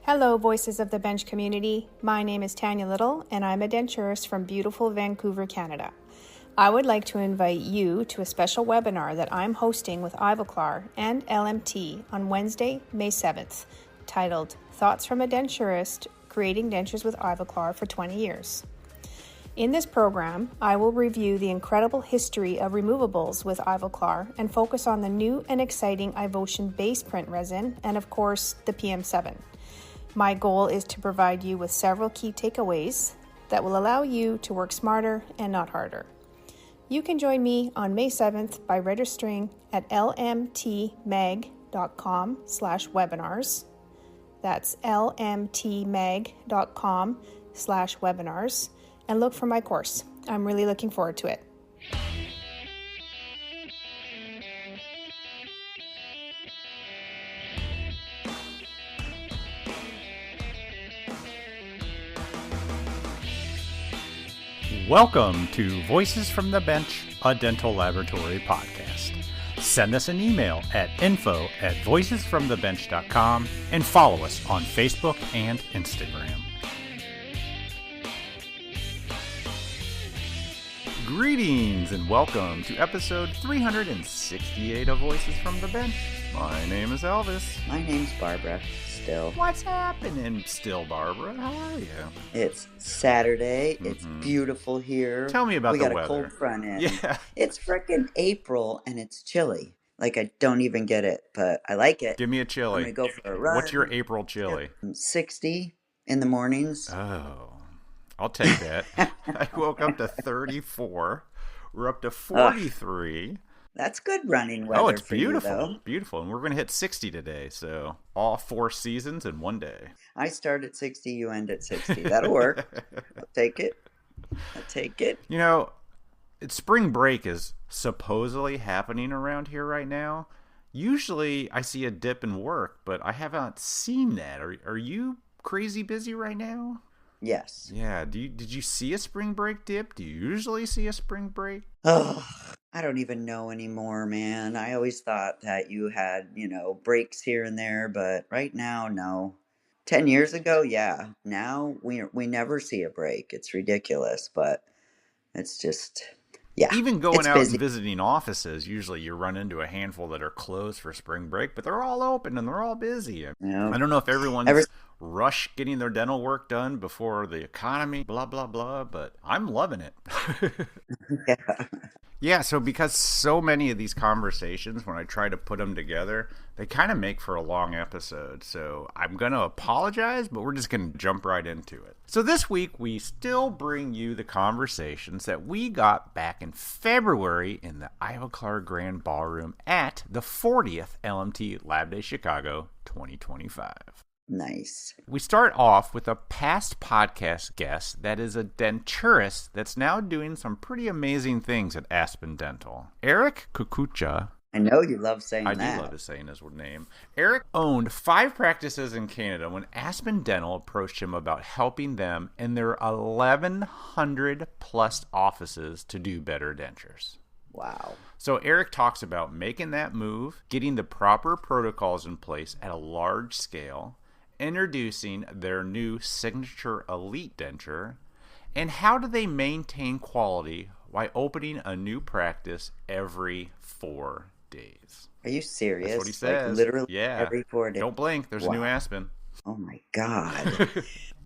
Hello, Voices of the Bench community. My name is Tanya Little, and I'm a denturist from beautiful Vancouver, Canada. I would like to invite you to a special webinar that I'm hosting with Ivoclar and LMT on Wednesday, May 7th, titled Thoughts from a Denturist, Creating Dentures with Ivoclar for 20 Years. In this program, I will review the incredible history of removables with Ivoclar and focus on the new and exciting Ivotion base print resin and, of course, the PM7. My goal is to provide you with several key takeaways that will allow you to work smarter and not harder. You can join me on May 7th by registering at lmtmag.com/webinars. That's lmtmag.com/webinars, and look for my course. I'm really looking forward to it. Welcome to Voices from the Bench, a dental laboratory podcast. Send us an email at info@voicesfromthebench.com and follow us on Facebook and Instagram. Greetings and welcome to episode 368 of Voices from the Bench. My name is Elvis. My name's Barbara. Still. What's happening still, Barbara? How are you? It's Saturday. It's beautiful here. Tell me about the weather. We got a cold front in. Yeah. It's frickin' April and it's chilly. Like, I don't even get it, but I like it. Give me a chili. I'm gonna go for a run. What's your April chili? 60 in the mornings. Oh, I'll take that. I woke up to 34. We're up to 43. That's good running weather. Oh, it's for beautiful. You, though. Beautiful. And we're going to hit 60 today. So all 4 seasons in one day. I start at 60, you end at 60. That'll work. I'll take it. You know, spring break is supposedly happening around here right now. Usually I see a dip in work, but I haven't seen that. Are you crazy busy right now? Yes. Yeah. Did you see a spring break dip? Do you usually see a spring break? Oh, I don't even know anymore, man. I always thought that you had, breaks here and there, but right now, no. 10 years ago, yeah. Now we never see a break. It's ridiculous, but it's just, yeah. Even going out and visiting offices, usually you run into a handful that are closed for spring break, but they're all open and they're all busy. Yeah. I don't know if everyone's rush getting their dental work done before the economy, blah, blah, blah, but I'm loving it. Yeah. Yeah, so because so many of these conversations, when I try to put them together, they kind of make for a long episode. So I'm going to apologize, but we're just going to jump right into it. So this week, we still bring you the conversations that we got back in February in the Ivoclar Grand Ballroom at the 40th LMT Lab Day Chicago 2025. Nice. We start off with a past podcast guest that is a denturist that's now doing some pretty amazing things at Aspen Dental. Eric Kukucka. I know you love saying that. I do love saying his name. Eric owned 5 practices in Canada when Aspen Dental approached him about helping them in their 1,100 plus offices to do better dentures. Wow. So Eric talks about making that move, getting the proper protocols in place at a large scale, introducing their new signature elite denture, and how do they maintain quality while opening a new practice every 4 days. Are you serious? That's what he says. Like literally yeah. Every 4 days. Don't blink. There's a new Aspen. Oh my God.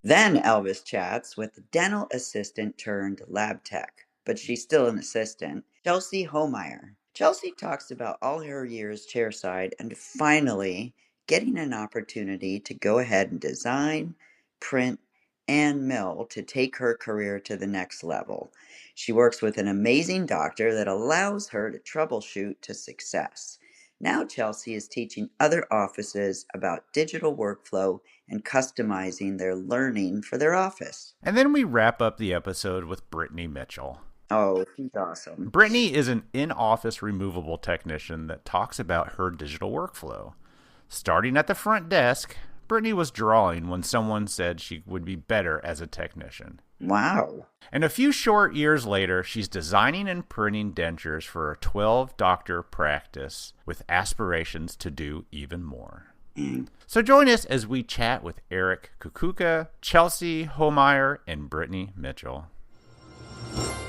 Then Elvis chats with the dental assistant turned lab tech, but she's still an assistant, Chelsea Homire. Chelsea talks about all her years chairside and finally getting an opportunity to go ahead and design, print, and mill to take her career to the next level. She works with an amazing doctor that allows her to troubleshoot to success. Now Chelsea is teaching other offices about digital workflow and customizing their learning for their office. And then we wrap up the episode with Brittany Mitchell. Oh, she's awesome. Brittany is an in-office removable technician that talks about her digital workflow. Starting at the front desk, Brittany was drawing when someone said she would be better as a technician. Wow. And a few short years later, she's designing and printing dentures for a 12-doctor practice with aspirations to do even more. So join us as we chat with Eric Kukucka, Chelsea Homire, and Brittany Mitchell.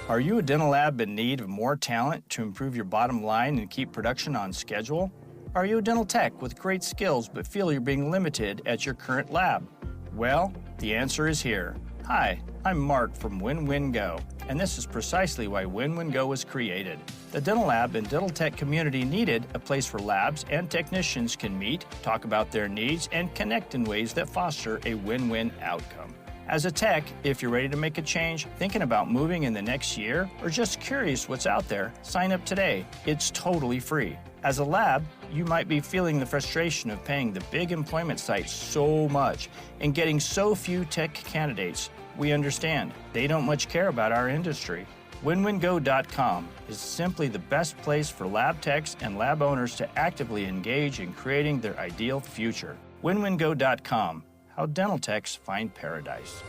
Are you a dental lab in need of more talent to improve your bottom line and keep production on schedule? Are you a dental tech with great skills but feel you're being limited at your current lab? Well, the answer is here. Hi, I'm Mark from Win-Win Go, and this is precisely why Win-Win Go was created. The dental lab and dental tech community needed a place where labs and technicians can meet, talk about their needs, and connect in ways that foster a win-win outcome. As a tech, if you're ready to make a change, thinking about moving in the next year, or just curious what's out there, sign up today. It's totally free. As a lab, you might be feeling the frustration of paying the big employment sites so much and getting so few tech candidates. We understand. They don't much care about our industry. WinWinGo.com is simply the best place for lab techs and lab owners to actively engage in creating their ideal future. WinWinGo.com. How dental techs find paradise.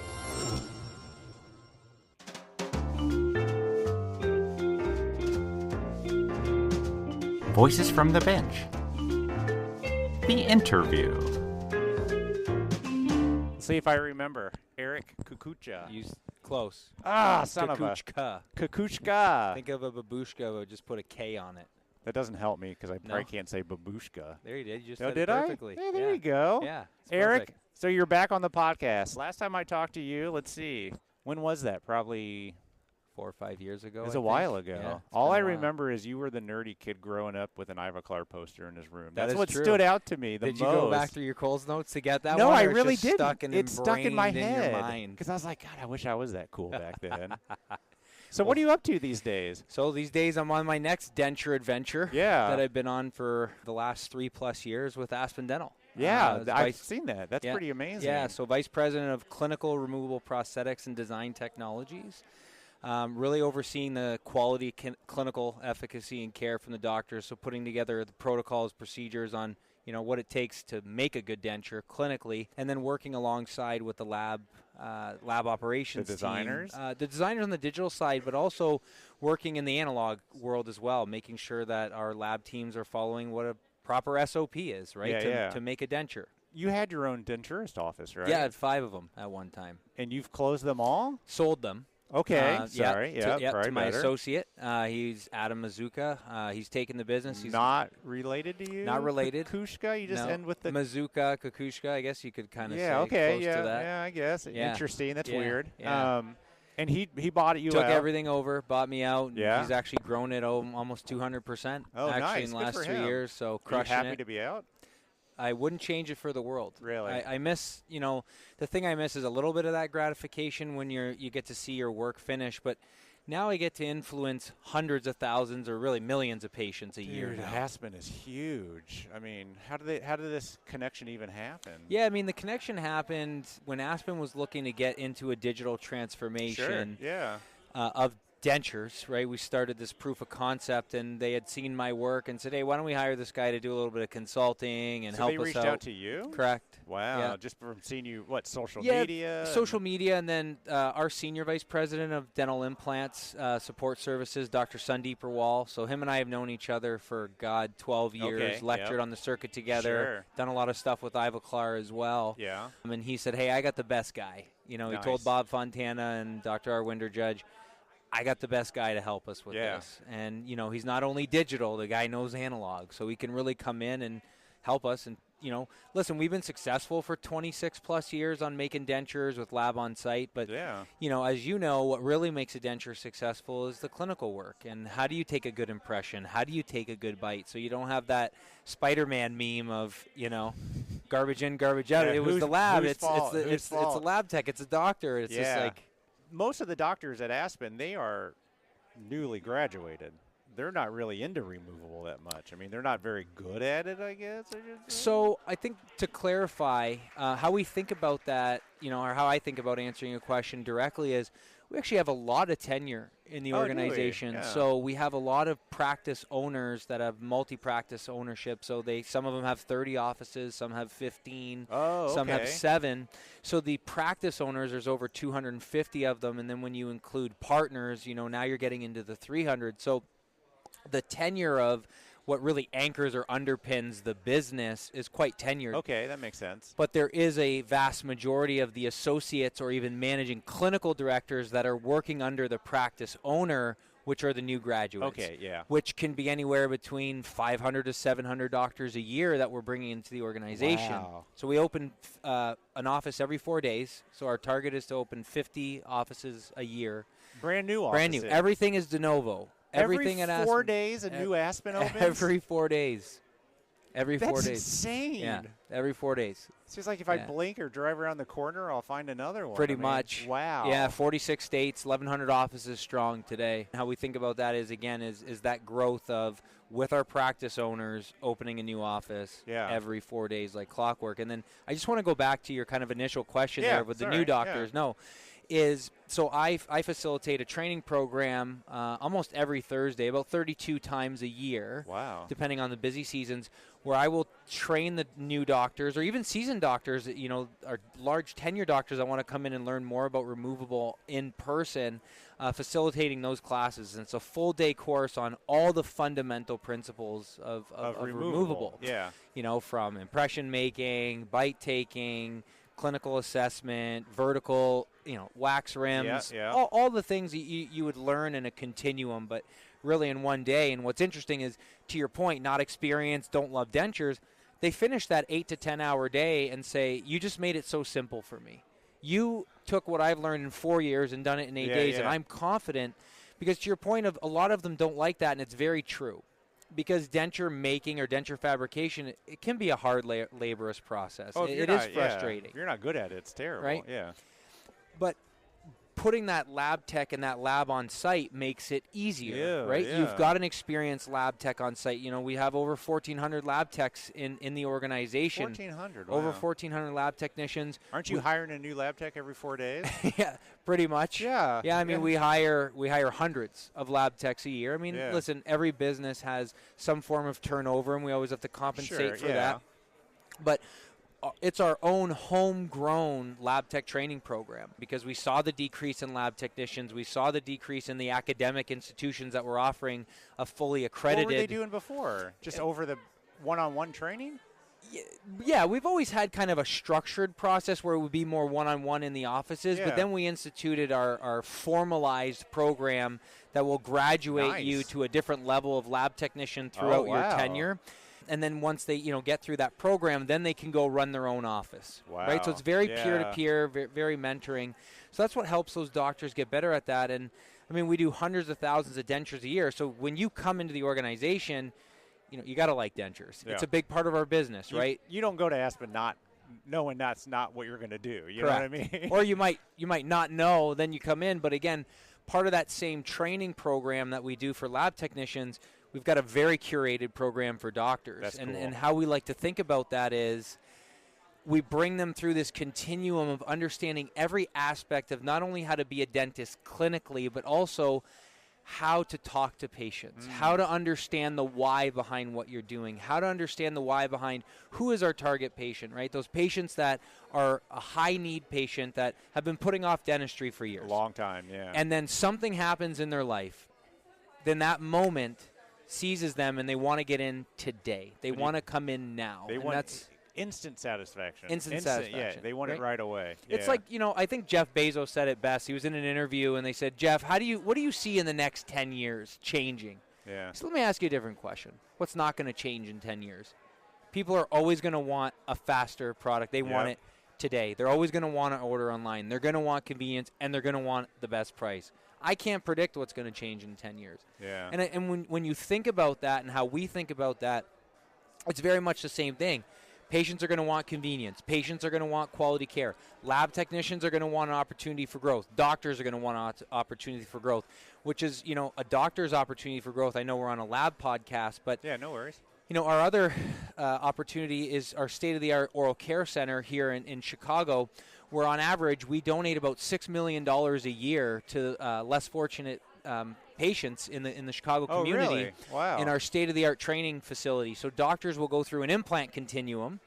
Voices from the bench. The interview. Let's see if I remember. Eric Kukucka. Close. Son of a... Kukucka. Kukucka. Think of a babushka, but just put a K on it. That doesn't help me because I probably can't say babushka. There you did. You just Oh, said did it perfectly. I? Yeah, there you go. Yeah. Eric, perfect. so you're back on the podcast. Last time I talked to you, let's see. When was that? Probably 4 or 5 years ago. It was a while ago. Yeah, all I remember is you were the nerdy kid growing up with an Ivoclar poster in his room. That's is what true. stood out to me the Did most. you go back through your Coles notes to get that no, one? I or it's really just didn't. Stuck and it's stuck in my ingrained head. In your mind. Because I was like, God, I wish I was that cool back then. So what are you up to these days? So these days I'm on my next denture adventure that I've been on for the last 3+ years with Aspen Dental. Yeah, I've seen that. That's yeah, pretty amazing. Yeah, so Vice President of Clinical Removable Prosthetics and Design Technologies. Really overseeing the quality, clinical efficacy, and care from the doctors. So putting together the protocols, procedures on what it takes to make a good denture clinically, and then working alongside with the lab operations the designers? team. The designers on the digital side, but also working in the analog world as well, making sure that our lab teams are following what a proper SOP is, right, to make a denture. You had your own denturist office, right? Yeah, I had 5 of them at one time. And you've closed them all? Sold them. Okay, sorry. To my associate. He's Adam Mazuka. He's taken the business. He's not related to you? Not related. Kukucka? You just end with the... Mazuka, Kukucka, I guess you could kind of say close to that. Yeah, I guess. Yeah. Interesting. That's weird. Yeah. And he bought it you Took out. everything over, bought me out. Yeah. He's actually grown it almost 200% nice. in the Good last for 3 him. years. So crushing it. Are you happy to be out? I wouldn't change it for the world. Really? I miss, the thing I miss is a little bit of that gratification when you get to see your work finish. But now I get to influence hundreds of thousands or really millions of patients a year. Dude, Aspen is huge. I mean, how did this connection even happen? Yeah, I mean, the connection happened when Aspen was looking to get into a digital transformation of dentures, right? We started this proof of concept, and they had seen my work and said, hey, why don't we hire this guy to do a little bit of consulting and help us out. So they reached out to you? Correct. Wow. Yeah. Just from seeing you, social media? media? Social media, and then our senior vice president of dental implants support services, Dr. Sandeep Rawal. So him and I have known each other for, 12 years, lectured on the circuit together, done a lot of stuff with Ivoclar as well. Yeah. And he said, hey, I got the best guy. He told Bob Fontana and Dr. Arwinder Judge, I got the best guy to help us with this. And, he's not only digital, the guy knows analog. So he can really come in and help us. And, listen, we've been successful for 26+ years on making dentures with lab on site. But, as you know, what really makes a denture successful is the clinical work. And how do you take a good impression? How do you take a good bite? So you don't have that Spider-Man meme of, garbage in, garbage out. It was the lab. It's a lab tech. It's a doctor. It's just like. Most of the doctors at Aspen, they are newly graduated. They're not really into removable that much. I mean, they're not very good at it, I guess. So I think to clarify how we think about that, or how I think about answering a question directly is we actually have a lot of tenure in the organization. Yeah. So we have a lot of practice owners that have multi-practice ownership. So some of them have 30 offices, some have 15, some have 7. So the practice owners, there's over 250 of them. And then when you include partners, now you're getting into the 300. So the tenure of what really anchors or underpins the business is quite tenured. Okay, that makes sense. But there is a vast majority of the associates or even managing clinical directors that are working under the practice owner, which are the new graduates. Okay, yeah. Which can be anywhere between 500 to 700 doctors a year that we're bringing into the organization. Wow. So we open an office every 4 days. So our target is to open 50 offices a year. Brand new offices. Brand new. Everything is de novo. Everything every at 4 Aspen, days a new Aspen opens? Every 4 days. Every 4 days. That's insane. Yeah, every 4 days. It's just like if I blink or drive around the corner, I'll find another one. Pretty much. Wow. Yeah, 46 states, 1,100 offices strong today. How we think about that is, again, is that growth of, with our practice owners, opening a new office every 4 days like clockwork. And then I just want to go back to your kind of initial question there with the new doctors. No, so I facilitate a training program almost every Thursday, about 32 times a year. Wow. Depending on the busy seasons, where I will train the new doctors or even seasoned doctors, our large tenure doctors that want to come in and learn more about removable in person, facilitating those classes. And it's a full day course on all the fundamental principles of removable. Yeah. From impression making, bite taking, clinical assessment, vertical, wax rims, all the things that you would learn in a continuum, but really in one day. And what's interesting is, to your point, not experienced, don't love dentures, they finish that 8 to 10 hour day and say, you just made it so simple for me. You took what I've learned in 4 years and done it in 8 days, and I'm confident, because to your point of a lot of them don't like that, and it's very true. Because denture making or denture fabrication, it can be a hard, laborious process. It is frustrating. If you're not good at it, it's terrible. Right? Yeah. But putting that lab tech and that lab on site makes it easier, right? Yeah. You've got an experienced lab tech on site. We have over 1,400 lab techs in the organization. 1,400, Over 1,400 lab technicians. Aren't you hiring a new lab tech every 4 days? Yeah, pretty much. Yeah. Yeah, I mean, we hire hundreds of lab techs a year. I mean, listen, every business has some form of turnover, and we always have to compensate for that. But it's our own homegrown lab tech training program, because we saw the decrease in lab technicians. We saw the decrease in the academic institutions that were offering a fully accredited. What were they doing before? Just over the one-on-one training? Yeah, we've always had kind of a structured process where it would be more one-on-one in the offices, but then we instituted our formalized program that will graduate you to a different level of lab technician throughout your tenure. And then once they, get through that program, then they can go run their own office. Wow. Right? So it's very peer-to-peer, very mentoring. So that's what helps those doctors get better at that. And, I mean, we do hundreds of thousands of dentures a year. So when you come into the organization, you got to like dentures. Yeah. It's a big part of our business, right? You don't go to Aspen not knowing that's not what you're going to do. You Correct. Know what I mean? Or you might not know, then you come in. But, again, part of that same training program that we do for lab technicians, we've got a very curated program for doctors. That's cool. And how we like to think about that is we bring them through this continuum of understanding every aspect of not only how to be a dentist clinically, but also how to talk to patients, how to understand the why behind what you're doing, how to understand the why behind who is our target patient, right? Those patients that are a high-need patient that have been putting off dentistry for years. A long time, yeah. And then something happens in their life. Then that moment seizes them, and they want to get in today. They want to come in now. They want instant satisfaction. Instant satisfaction. Yeah, they want it right away. It's like, I think Jeff Bezos said it best. He was in an interview, and they said, Jeff, what do you see in the next 10 years changing? Yeah. So let me ask you a different question. What's not going to change in 10 years? People are always going to want a faster product. They want it today. They're always going to want to order online. They're going to want convenience, and they're going to want the best price. I can't predict what's going to change in 10 years. Yeah. And when you think about that and how we think about that, it's very much the same thing. Patients are going to want convenience. Patients are going to want quality care. Lab technicians are going to want an opportunity for growth. Doctors are going to want an opportunity for growth, which is, a doctor's opportunity for growth. I know we're on a lab podcast, but yeah, no worries. Our other opportunity is our state-of-the-art oral care center here in Chicago, where on average we donate about $6 million a year to less fortunate patients in the Chicago community. Oh, really? Wow. In our state-of-the-art training facility. So doctors will go through an implant continuum,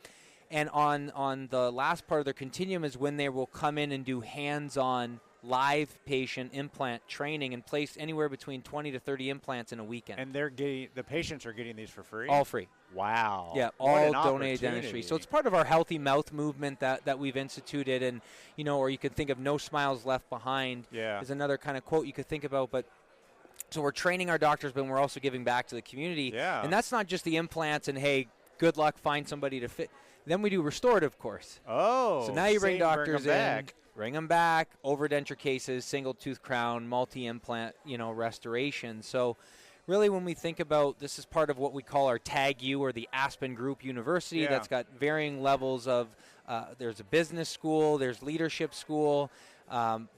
and on the last part of their continuum is when they will come in and do hands-on live patient implant training and placed anywhere between 20 to 30 implants in a weekend. And the patients are getting these for free? All free. Wow. Yeah, all donated dentistry. So it's part of our healthy mouth movement that we've instituted. And, or you could think of No Smiles Left Behind is another kind of quote you could think about. But so we're training our doctors, but we're also giving back to the community. Yeah. And that's not just the implants and, hey, good luck, find somebody to fit. Then we do restorative course. Oh. So now you bring doctors in, bring them back, overdenture cases, single tooth crown, multi-implant, restoration. So really, when we think about this is part of what we call our TAG U, or the Aspen Group University, that's got varying levels of, there's a business school, there's leadership school,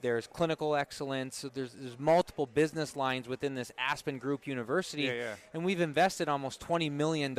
there's clinical excellence. So there's multiple business lines within this Aspen Group University. And we've invested almost $20 million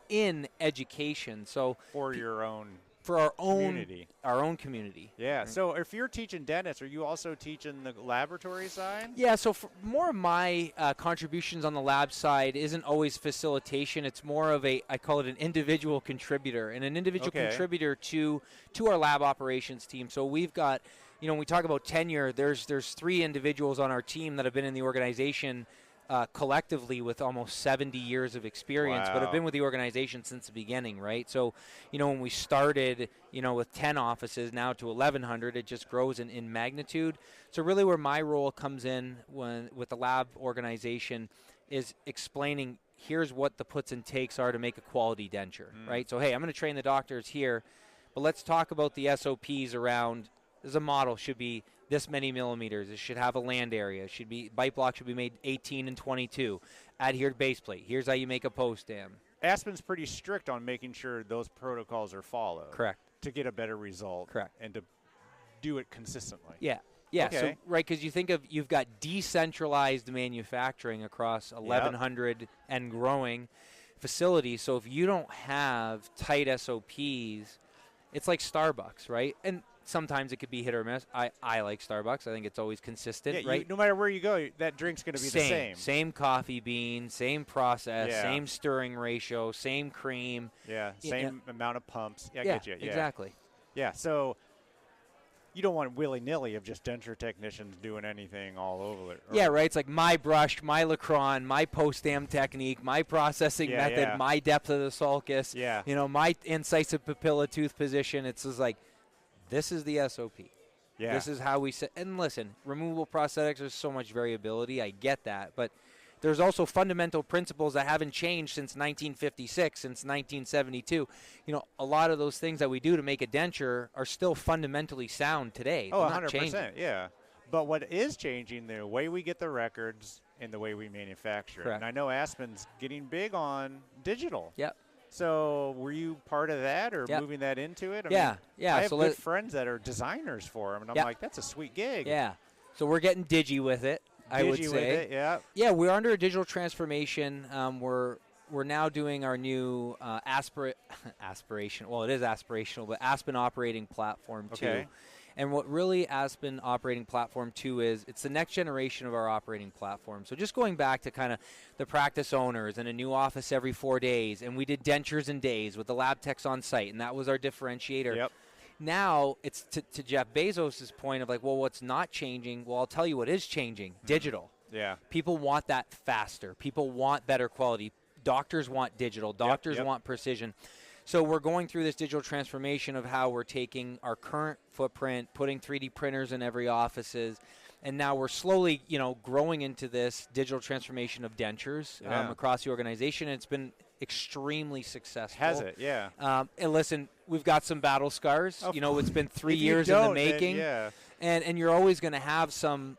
in education. So for your own our community. Own community. Yeah. Right. So if you're teaching dentists, are you also teaching the laboratory side? Yeah. So for more of my contributions on the lab side isn't always facilitation. It's more of I call it an individual contributor, and an individual contributor to our lab operations team. So we've got, when we talk about tenure, there's 3 individuals on our team that have been in the organization collectively with almost 70 years of experience, but have been with the organization since the beginning, right? So, when we started, with 10 offices, now to 1,100, it just grows in magnitude. So really where my role comes in with the lab organization is explaining, here's what the puts and takes are to make a quality denture, right? So, hey, I'm going to train the doctors here, but let's talk about the SOPs around, as a model should be this many millimeters. It should have a land area. Bite block should be made 18 and 22. Adhered base plate. Here's how you make a post dam. Aspen's pretty strict on making sure those protocols are followed. Correct. To get a better result. Correct. And to do it consistently. Yeah. Okay. So, right, because you think of, you've got decentralized manufacturing across 1,100 and growing facilities. So if you don't have tight SOPs, it's like Starbucks, right? And sometimes it could be hit or miss. I like Starbucks. I think it's always consistent, right? No matter where you go, that drink's going to be the same. Same coffee bean, same process, same stirring ratio, same cream. Yeah, same amount of pumps. Yeah, I get you. Yeah, exactly. Yeah, so you don't want willy-nilly of just denture technicians doing anything all over it. Yeah, right. It's like my brush, my Lacron, my post-dam technique, my processing method, my depth of the sulcus, my incisive papilla tooth position. It's just like, this is the SOP. Yeah. This is how we set. And listen, removable prosthetics, there's so much variability. I get that. But there's also fundamental principles that haven't changed since 1956, since 1972. A lot of those things that we do to make a denture are still fundamentally sound today. Oh, 100%. Yeah. But what is changing, the way we get the records and the way we manufacture. Correct. And I know Aspen's getting big on digital. Yep. So were you part of that or moving that into it? I mean, I have good friends that are designers for them, and I'm like, that's a sweet gig. Yeah. So we're getting digi with it, I would say. With it, yeah. Yeah, we're under a digital transformation. We're now doing our new aspiration. Well, it is aspirational, but Aspen Operating Platform 2. Okay. And what really Aspen Operating Platform 2 is, it's the next generation of our operating platform. So just going back to kind of the practice owners and a new office every 4 days, and we did dentures in days with the lab techs on site, and that was our differentiator. Yep. Now it's to Jeff Bezos' point of like, well, what's not changing? Well, I'll tell you what is changing. Digital. Yeah. People want that faster. People want better quality. Doctors want digital. Doctors want precision. So we're going through this digital transformation of how we're taking our current footprint, putting 3D printers in every offices, and now we're slowly, growing into this digital transformation of dentures across the organization. And it's been extremely succcial. Has it? Yeah. And listen, we've got some battle scars. It's been 3 years in the making. Then, and you're always going to have some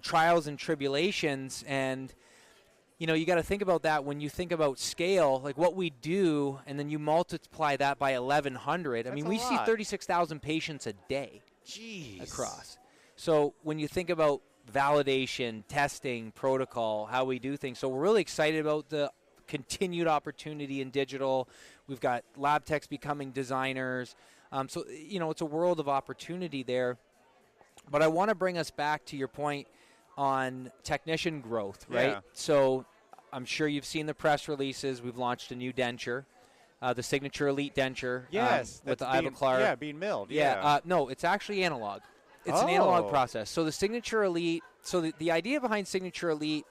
trials and tribulations, and you got to think about that when you think about scale, like what we do, and then you multiply that by 1,100. I mean, we see 36,000 patients a day. Jeez. Across. So when you think about validation, testing, protocol, how we do things, so we're really excited about the continued opportunity in digital. We've got lab techs becoming designers. So, it's a world of opportunity there. But I want to bring us back to your point on technician growth, right? Yeah. So I'm sure you've seen the press releases. We've launched a new denture, the Signature Elite denture. Yes. With the Ivoclar. Being milled. Yeah. No, it's actually analog. It's an analog process. So the Signature Elite, the idea behind Signature Elite,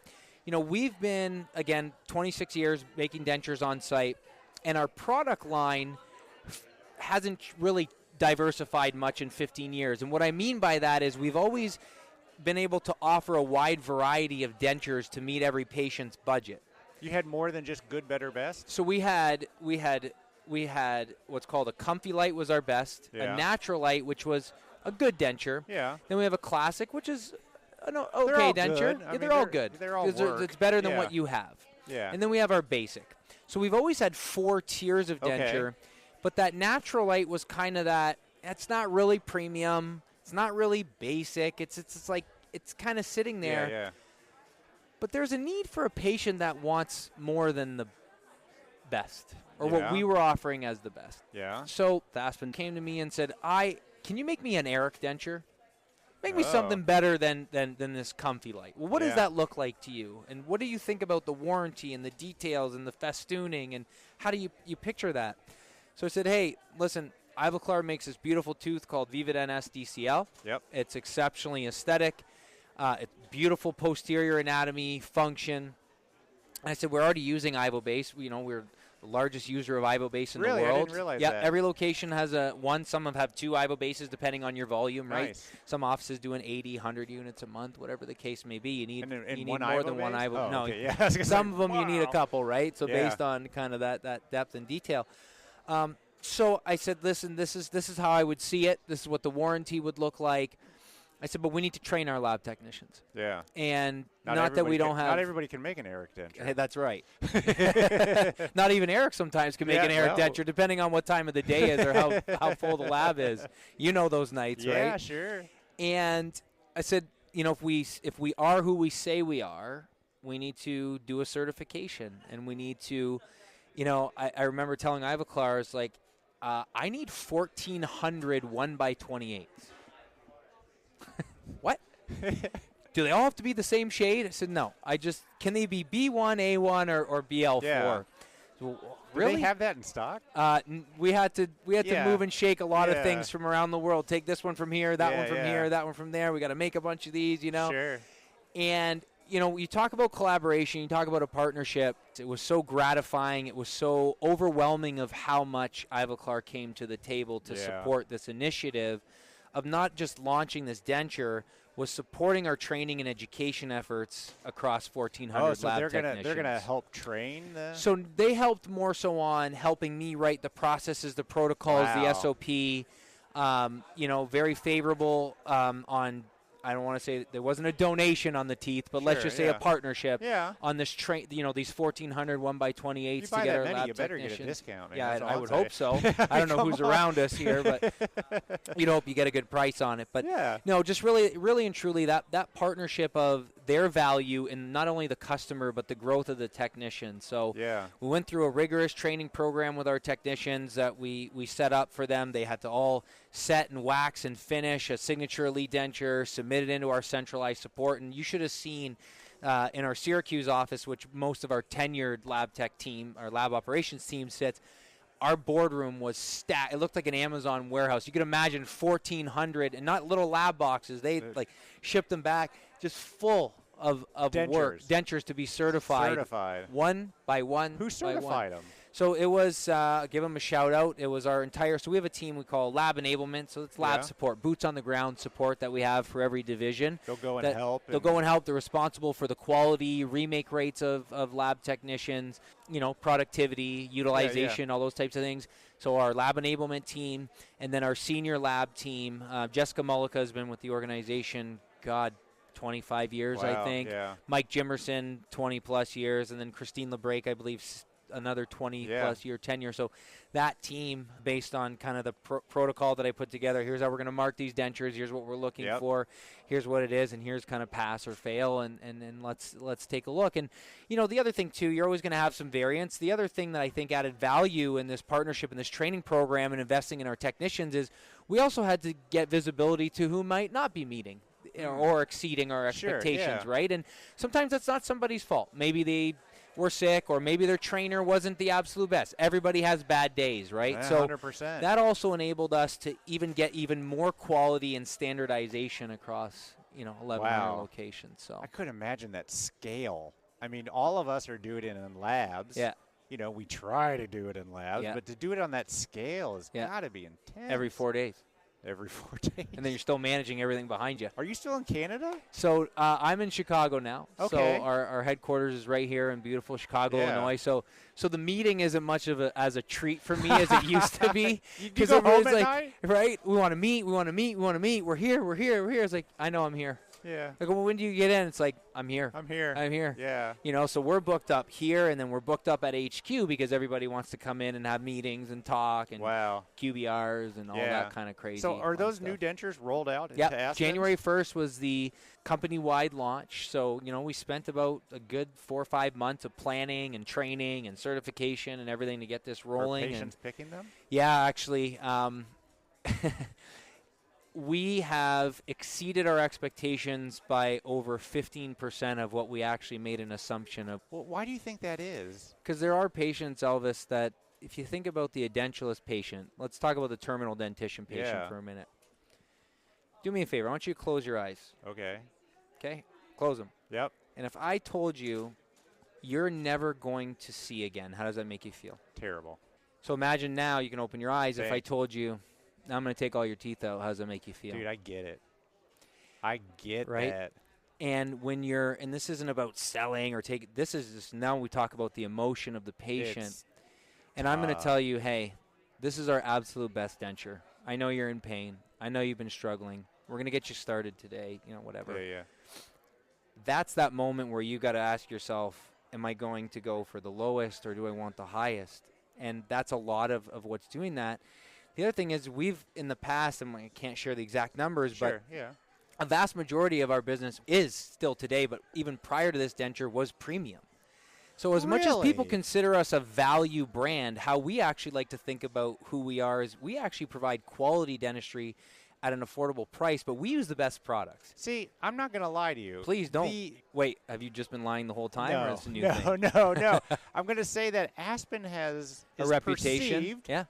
we've been, again, 26 years making dentures on site, and our product line hasn't really diversified much in 15 years. And what I mean by that is we've always been able to offer a wide variety of dentures to meet every patient's budget. You had more than just good, better, best? So we had what's called a Comfy Light was our best, a Natural Light, which was a good denture. Yeah. Then we have a Classic, which is an okay denture. They're all good. They're all work. It's better than what you have. Yeah. And then we have our Basic. So we've always had 4 tiers of denture, but that Natural Light was kind of that. It's not really premium. It's not really basic. It's like it's kind of sitting there. Yeah. But there's a need for a patient that wants more than the best, or what we were offering as the best. Yeah. So Aspen came to me and said, can you make me an Eric denture? Make me something better than this Comfy Light. Well, what does that look like to you? And what do you think about the warranty and the details and the festooning, and how do you picture that? So I said, hey, listen, Ivoclar makes this beautiful tooth called Vivaden SDCL. Yep. It's exceptionally aesthetic. It's beautiful posterior anatomy, function. And I said, we're already using IvoBase. We're the largest user of IvoBase in the world. Really? I didn't realize that. Every location has one. Some have 2 IvoBases depending on your volume, right? Nice. Some offices doing 80, 100 units a month, whatever the case may be. You need one more than one Ivo. Oh, no, okay. Yeah. some of them you need a couple, right? So based on kind of that depth and detail. So I said, listen, this is how I would see it. This is what the warranty would look like. I said, but we need to train our lab technicians. Yeah. And not that we don't have. Not everybody can make an Eric denture. Hey, that's right. Not even Eric sometimes can make an Eric denture, depending on what time of the day is or how full the lab is. You know those nights, right? Yeah, sure. And I said, if we are who we say we are, we need to do a certification, and we need to, I remember telling Ivoclar, it's like, I need 1,400 1x28s. What? Do they all have to be the same shade? I said, no. Can they be B1, A1, or BL4? Yeah. So, really? Do they have that in stock? We had to move and shake a lot of things from around the world. Take this one from here, that one from here, that one from there. We got to make a bunch of these, Sure. And, you talk about collaboration, you talk about a partnership. It was so gratifying. It was so overwhelming of how much Ivoclar came to the table to support this initiative of not just launching this denture, was supporting our training and education efforts across 1,400 lab technicians. They're gonna help train the. So they helped more so on helping me write the processes, the protocols, the SOP. Very favorable on. I don't want to say there wasn't a donation on the teeth, but let's just say a partnership on this these 1,400 1x28s to get our lab technicians. You better get a discount. Man. Yeah, I would hope so. I don't know who's around us here, but hope you get a good price on it. But no, just really and truly that partnership of their value in not only the customer but the growth of the technician. So we went through a rigorous training program with our technicians that we set up for them. They had to all set and wax and finish a Signature Elite denture, submit it into our centralized support. And you should have seen in our Syracuse office, which most of our tenured lab tech team, our lab operations team sits, our boardroom was stacked. It looked like an Amazon warehouse. You could imagine 1,400, and not little lab boxes. They shipped them back, just full of work, dentures to be certified. One by one. Who certified them? So it was, give them a shout out. It was our entire, so we have a team we call Lab Enablement. So it's lab support, boots on the ground support that we have for every division. They'll go and help. They'll go and help. They're responsible for the quality, remake rates of lab technicians, productivity, utilization, all those types of things. So our Lab Enablement team, and then our senior lab team. Jessica Mullica has been with the organization, 25 years, I think. Yeah. Mike Jimerson, 20-plus years. And then Christine LeBrake, I believe, another 20-plus year tenure. So that team, based on kind of the protocol that I put together, here's how we're going to mark these dentures, here's what we're looking for, here's what it is, and here's kind of pass or fail, and let's take a look. And, the other thing, too, you're always going to have some variance. The other thing that I think added value in this partnership and this training program and investing in our technicians is we also had to get visibility to who might not be meeting or exceeding our expectations, right? And sometimes that's not somebody's fault. Maybe they were sick, or maybe their trainer wasn't the absolute best. Everybody has bad days, right? Yeah, so 100%. that also enabled us to get even more quality and standardization across 1100 locations. So I couldn't imagine that scale. I mean, all of us are doing it in labs. Yeah. We try to do it in labs, Yeah. but to do it on that scale has got to be intense. Every 4 days. Every 4 days. And then you're still managing everything behind you. Are you still in Canada? So I'm in Chicago now. Okay. So our headquarters is right here in beautiful Chicago, Yeah. Illinois. So the meeting isn't much of a treat for me as it used to be. You go home at like, night? right? We want to meet. We're here. It's like, I know I'm here. Yeah. Like, well, when do you get in? It's like, I'm here. I'm here. Yeah. So we're booked up here, and then we're booked up at HQ because everybody wants to come in and have meetings and talk and QBRs and all that kind of crazy. So are those stuff. new dentures rolled out into Yep. Aspen? January 1st was the company-wide launch. So, we spent about a good 4 or 5 months of planning and training and certification and everything to get this rolling. Are patients picking them? Yeah, actually. We have exceeded our expectations by over 15% of what we actually made an assumption of. Well, why do you think that is? Because there are patients, Elvis, that if you think about the edentulous patient, let's talk about the terminal dentition patient for a minute. Do me a favor. I want you to close your eyes. Okay. Okay? Close them. Yep. And if I told you you're never going to see again, how does that make you feel? Terrible. So imagine now you can open your eyes. If I told you, I'm going to take all your teeth out, how does that make you feel? Dude, I get it. I get right? that. And when and this isn't about selling or taking, this is just, now we talk about the emotion of the patient. And I'm going to tell you, hey, this is our absolute best denture. I know you're in pain. I know you've been struggling. We're going to get you started today, whatever. Yeah. That's that moment where you got to ask yourself, am I going to go for the lowest or do I want the highest? And that's a lot of what's doing that. The other thing is we've, in the past, and I can't share the exact numbers, but a vast majority of our business is still today, but even prior to this denture, was premium. So as much as people consider us a value brand, how we actually like to think about who we are is we actually provide quality dentistry at an affordable price, but we use the best products. See, I'm not going to lie to you. Please don't. Wait, have you just been lying the whole time? No, or is it a new thing? No. I'm going to say that Aspen has a reputation. Perceived, yeah.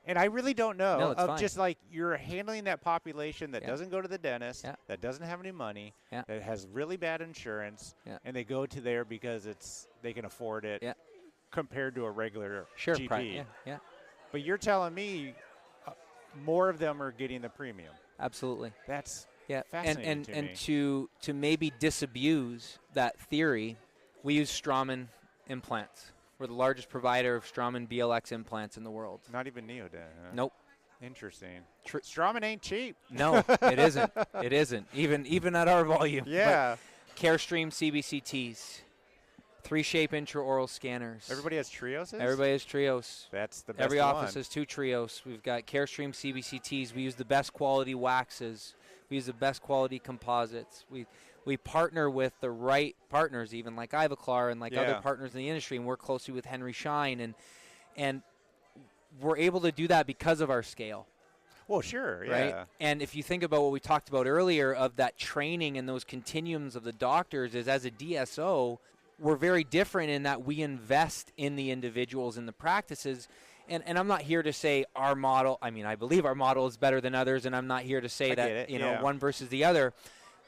And I really don't know. No, it's fine. Just like you're handling that population that doesn't go to the dentist, that doesn't have any money, that has really bad insurance, and they go to there because they can afford it compared to a regular GP. Yeah. But you're telling me more of them are getting the premium. Absolutely. That's fascinating to me. And to maybe disabuse that theory, we use Straumann implants. We're the largest provider of Straumann BLX implants in the world. Not even Neodent, huh? Nope. Interesting. Straumann ain't cheap. No, it isn't. It isn't. Even at our volume. Yeah. But CareStream CBCTs, 3-shape intraoral scanners. Everybody has Trios? Everybody has Trios. That's the best Every one. office has 2 Trios. We've got CareStream CBCTs. We use the best quality waxes. We use the best quality composites. We partner with the right partners, even like Ivoclar and like other partners in the industry, and work closely with Henry Schein, and we're able to do that because of our scale. Well, sure, right? And if you think about what we talked about earlier of that training and those continuums of the doctors, is as a DSO, we're very different in that we invest in the individuals and the practices. And I'm not here to say our model. I mean, I believe our model is better than others, and I'm not here to say that one versus the other.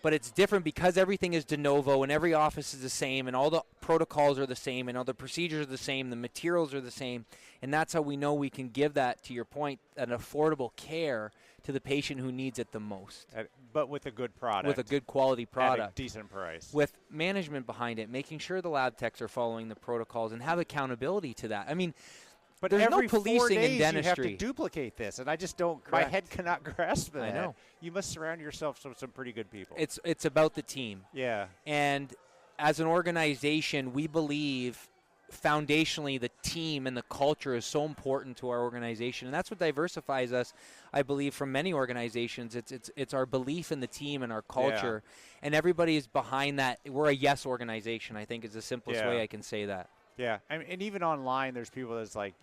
But it's different because everything is de novo and every office is the same and all the protocols are the same and all the procedures are the same, the materials are the same. And that's how we know we can give that, to your point, an affordable care to the patient who needs it the most. But with a good product. With a good quality product. At a decent price. With management behind it, making sure the lab techs are following the protocols and have accountability to that. I mean, but there's every no policing 4 days in dentistry. You have to duplicate this, and I just don't. Correct. My head cannot grasp that. I know. You must surround yourself with some pretty good people. It's about the team. Yeah. And as an organization, we believe foundationally the team and the culture is so important to our organization, and that's what diversifies us, I believe, from many organizations. It's our belief in the team and our culture, and everybody is behind that. We're a yes organization, I think, is the simplest way I can say that. Yeah, and even online, there's people that's like,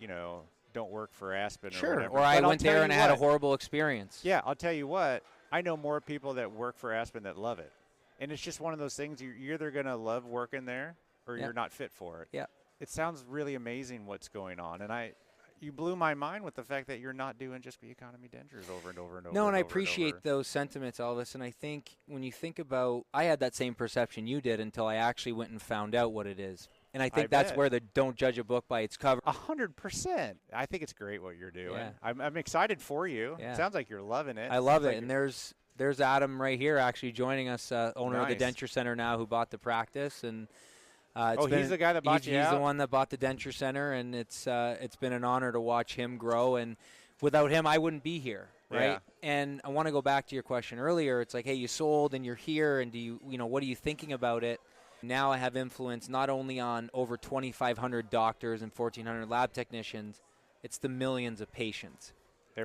don't work for Aspen or whatever. Or I went there and I had a horrible experience. Yeah, I'll tell you what. I know more people that work for Aspen that love it. And it's just one of those things, you're either going to love working there or you're not fit for it. Yeah. it sounds really amazing what's going on. And you blew my mind with the fact that you're not doing just the economy dentures over and over and over. No, and I appreciate those sentiments, Elvis. And I think when you think about, I had that same perception you did until I actually went and found out what it is. And I think that's where the don't judge a book by its cover. 100%. I think it's great what you're doing. Yeah. I'm excited for you. Yeah. It sounds like you're loving it. I love it. And there's Adam right here actually joining us, owner of the Denture Center now, who bought the practice. And he's the guy that bought you out? He's the one that bought the Denture Center, and it's been an honor to watch him grow. And without him, I wouldn't be here, right? Yeah. And I want to go back to your question earlier. It's like, hey, you sold and you're here, and what are you thinking about it? Now I have influence not only on over 2,500 doctors and 1,400 lab technicians, it's the millions of patients.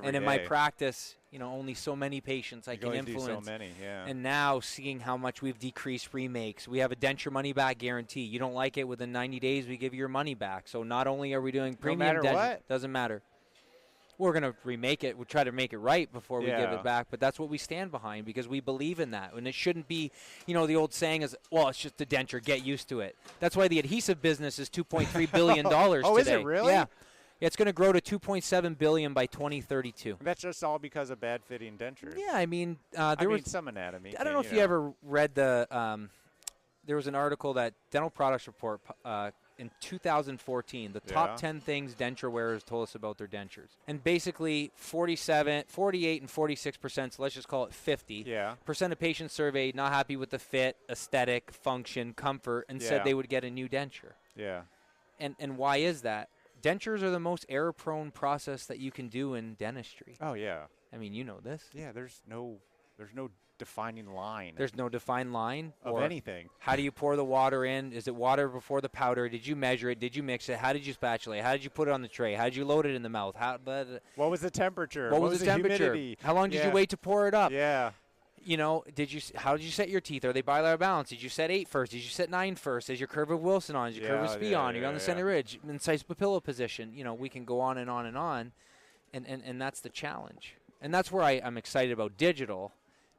In my practice, only so many patients I can influence. Do so many, yeah. And now seeing how much we've decreased remakes, we have a denture money back guarantee. You don't like it within 90 days, we give you your money back. So not only are we doing premium denture, doesn't matter. We're going to remake it. We'll try to make it right before we give it back. But that's what we stand behind because we believe in that. And it shouldn't be, the old saying is, well, it's just a denture. Get used to it. That's why the adhesive business is $2.3 billion today. Is it really? Yeah. It's going to grow to $2.7 billion by 2032. That's just all because of bad fitting dentures. Yeah, I mean, was some anatomy. I don't know if you ever read there was an article that Dental Products Report in 2014, the top 10 things denture wearers told us about their dentures. And basically 48 and 46%, so let's just call it 50% of patients surveyed not happy with the fit, aesthetic, function, comfort, and said they would get a new denture. Yeah. And why is that? Dentures are the most error-prone process that you can do in dentistry. Oh, yeah. I mean, you know this. Yeah, there's no defining line. There's no defined line of anything. How do you pour the water in? Is it water before the powder? Did you measure it? Did you mix it? How did you spatulate? How did you put it on the tray? How did you load it in the mouth? What was the temperature? What was the temperature? Humidity? How long did you wait to pour it up? Yeah. How did you set your teeth? Are they bilateral balanced? Did you set 8 first? Did you set 9 first? Is your curve of Wilson on? Is your curve of Spee on? You're on the center ridge. Incisive papilla position. We can go on and on and on. And that's the challenge. And that's where I'm excited about digital,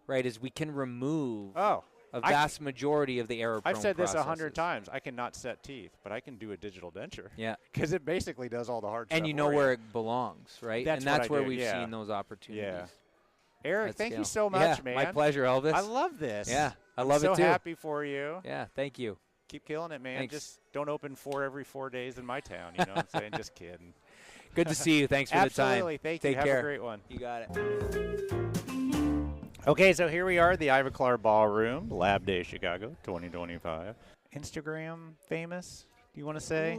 right, is we can remove a vast majority of the error-prone I've said this processes. 100 times. I cannot set teeth, but I can do a digital denture. Yeah. Because it basically does all the hard stuff. And you know where it belongs, right? That's where we've seen those opportunities. Yeah. Eric, thank you so much, man. My pleasure, Elvis. I love this. Yeah, I love it too. So happy for you. Yeah, thank you. Keep killing it, man. Thanks. Just don't open 4 every 4 days in my town. You know what I'm saying? Just kidding. Good to see you. Thanks for the time. Absolutely. Thank you. Take care. Have a great one. You got it. Okay, so here we are at the Ivoclar Ballroom, Lab Day Chicago 2025. Instagram famous? Do you want to say?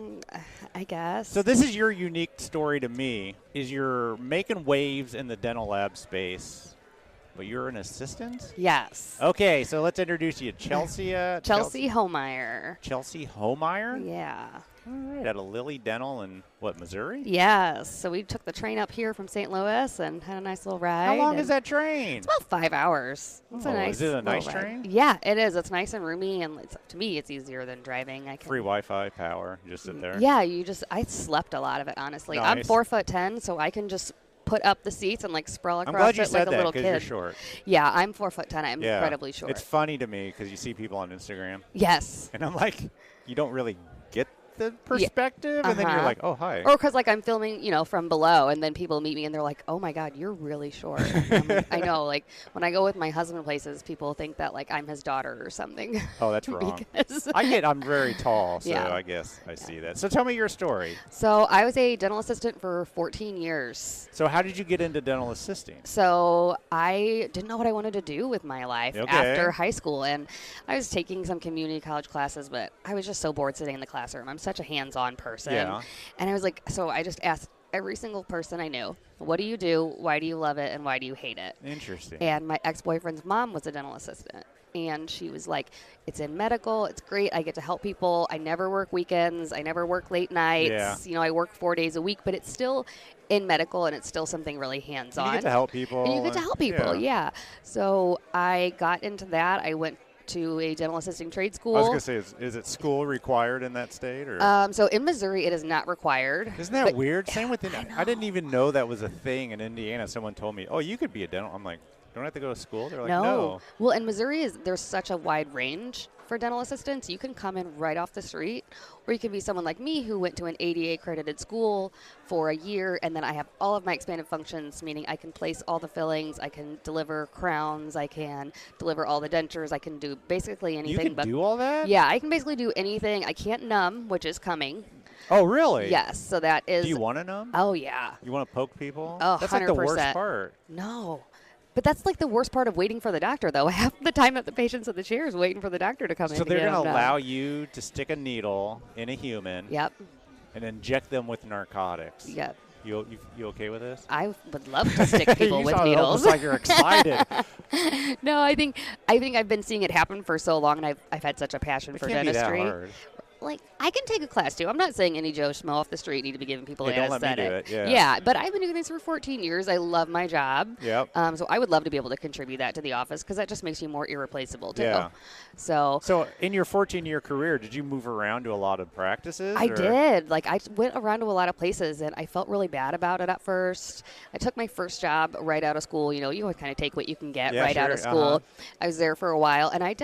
I guess. So this is your unique story to me, is you're making waves in the dental lab space, but you're an assistant? Yes. Okay, so let's introduce you. Chelsea Homire. Chelsea Homire? Yeah. All right, out of Lilly Dental in, Missouri? Yes. So we took the train up here from St. Louis and had a nice little ride. How long is that train? It's about 5 hours. It's is it a nice train? Yeah, it is. It's nice and roomy, and to me, it's easier than driving. Free Wi-Fi, power, you just sit there? Yeah, I slept a lot of it, honestly. Nice. I'm 4'10", so I can just put up the seats and sprawl across I'm glad you it said like a little that kid. You're short. Yeah, I'm 4'10". I'm incredibly short. It's funny to me because you see people on Instagram. Yes. And I'm like, you don't really get the perspective, and then you're like, oh, hi. Or because I'm filming, from below, and then people meet me and they're like, oh my God, you're really short. I know, when I go with my husband places, people think that I'm his daughter or something. Oh, that's wrong. I'm very tall, so I guess I see that. So tell me your story. So I was a dental assistant for 14 years. So how did you get into dental assisting? So I didn't know what I wanted to do with my life after high school, and I was taking some community college classes, but I was just so bored sitting in the classroom. I'm such a hands-on person. Yeah. And I was so I just asked every single person I knew, what do you do, why do you love it, and why do you hate it? Interesting. And my ex-boyfriend's mom was a dental assistant. And she was like, it's in medical, it's great, I get to help people, I never work weekends, I never work late nights, I work 4 days a week, but it's still in medical and it's still something really hands-on. You get to help people. And you get to help people, yeah. So I got into that. I went to a dental assisting trade school. I was going to say, is it school required in that state? Or? So in Missouri, it is not required. Isn't that weird? Same with I didn't even know that was a thing in Indiana. Someone told me, oh, you could be a dental. I'm like, don't I have to go to school? They're like, no. Well, in Missouri, there's such a wide range for dental assistants. You can come in right off the street, or you can be someone like me who went to an ADA accredited school for a year, and then I have all of my expanded functions, meaning I can place all the fillings, I can deliver crowns, I can deliver all the dentures, I can do basically anything. You can do all that? Yeah, I can basically do anything. I can't numb, which is coming. Oh, really? Yes, so that is... Do you want to numb? Oh, yeah. You want to poke people? Oh, That's 100%. like the worst part. No. But that's like the worst part of waiting for the doctor, though. Half the time that the patient's in the chair is waiting for the doctor to come in. So they're going to allow you to stick a needle in a human. Yep. And inject them with narcotics. Yep. You okay with this? I would love to stick people with needles. Almost like you're excited. No, I think I've been seeing it happen for so long, and I've had such a passion for dentistry. Be that hard. Like, I can take a class, too. I'm not saying any Joe Schmo off the street need to be giving people don't anesthetic. Let me do it. Yeah, but I've been doing this for 14 years. I love my job. Yep. So I would love to be able to contribute that to the office because that just makes you more irreplaceable, too. Yeah. So in your 14-year career, did you move around to a lot of practices? I did. Like, I went around to a lot of places, and I felt really bad about it at first. I took my first job right out of school. You know, you kind of take what you can get out of school. I was there for a while, and I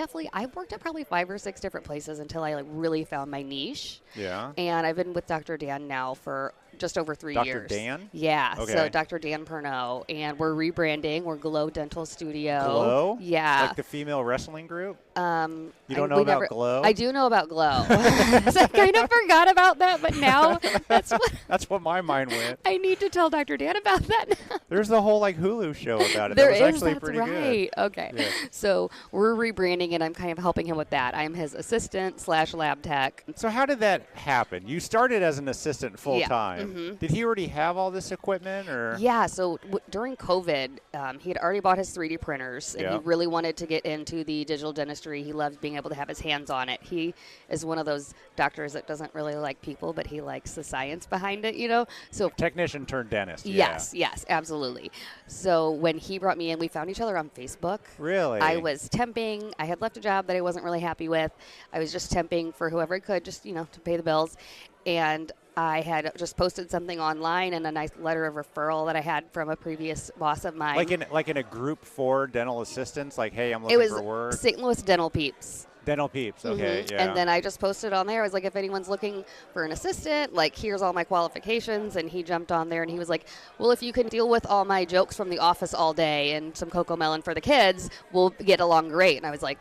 worked at probably 5 or 6 different places until I really found my niche. Yeah. And I've been with Dr. Dan now for just over 3 years. Dr. Dan? Yeah. Okay. So Dr. Dan Pernot. And we're rebranding. We're Glow Dental Studio. Glow? Yeah. Like the female wrestling group? You don't know about Glow? I do know about Glow. So I kind of forgot about that, but now that's what my mind went. I need to tell Dr. Dan about that now. There's the whole Hulu show about it. There that was is, actually that's pretty right. good. Okay. Yeah. So we're rebranding, and I'm kind of helping him with that. I'm his assistant / lab tech. So how did that happen? You started as an assistant full time. Yeah. Mm-hmm. Did he already have all this equipment, or? Yeah. So during COVID, he had already bought his 3D printers, and he really wanted to get into the digital dentistry. He loves being able to have his hands on it. He is one of those doctors that doesn't really like people, but he likes the science behind it, you know? So technician turned dentist. Yes, absolutely. So when he brought me in, we found each other on Facebook. Really? I was temping. I had left a job that I wasn't really happy with. I was just temping for whoever I could, just, to pay the bills. And I had just posted something online and a nice letter of referral that I had from a previous boss of mine. Like in a group for dental assistants, like, hey, I'm looking for work. It was St. Louis Dental Peeps. Dental Peeps, okay, yeah. And then I just posted on there. I was like, if anyone's looking for an assistant, here's all my qualifications. And he jumped on there and he was like, well, if you can deal with all my jokes from the office all day and some Coco Melon for the kids, we'll get along great. And I was like,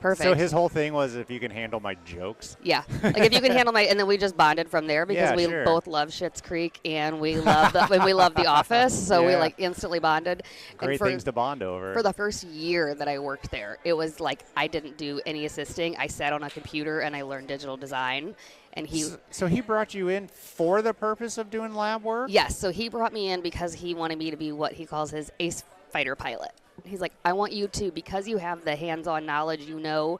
perfect. So his whole thing was, if you can handle my jokes? Yeah. If you can handle and then we just bonded from there because we both love Schitt's Creek and we love The Office. So we instantly bonded. Great things to bond over. For the first year that I worked there, it was like I didn't do any assisting. I sat on a computer and I learned digital design. And So he brought you in for the purpose of doing lab work? Yes. So he brought me in because he wanted me to be what he calls his ace fighter pilot. He's like, I want you to, because you have the hands-on knowledge, you know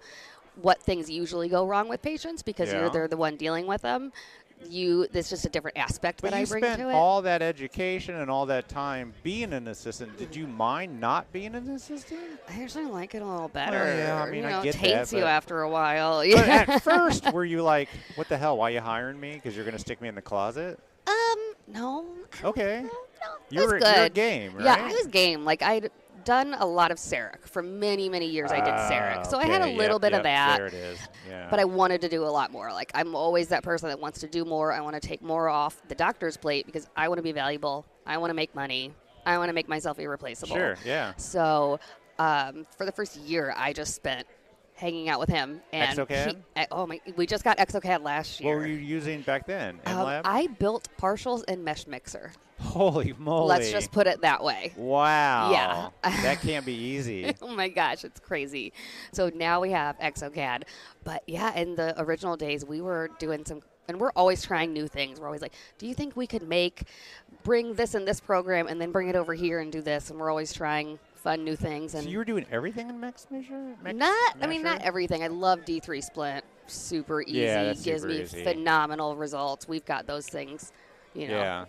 what things usually go wrong with patients because they're the one dealing with them. There's just a different aspect that I bring to it. But you spent all that education and all that time being an assistant. Did you mind not being an assistant? I actually like it a little better. Well, yeah, I mean, I get that. It taints you after a while. But at first, were you like, what the hell, why are you hiring me? Because you're going to stick me in the closet? No. Okay. No, You're game, right? Yeah, I was game. I'd done a lot of CEREC. For many, many years I did CEREC. So I had a little bit of that. There it is. Yeah. But I wanted to do a lot more. I'm always that person that wants to do more. I want to take more off the doctor's plate because I want to be valuable. I want to make money. I want to make myself irreplaceable. Sure, yeah. So for the first year, I just spent hanging out with him. And exocad? We just got exocad last year. What were you using back then? lab? I built partials and mesh mixer. Holy moly. Let's just put it that way. Wow. Yeah. That can't be easy. Oh my gosh, it's crazy. So now we have exocad. But yeah, in the original days, we were doing and we're always trying new things. We're always like, do you think we could bring this in this program and then bring it over here and do this? And we're always trying fun new things. And so you were doing everything in Measure? Not everything. I love D3 Splint. Super easy. Yeah, that's Gives super me easy. phenomenal results. We've got those things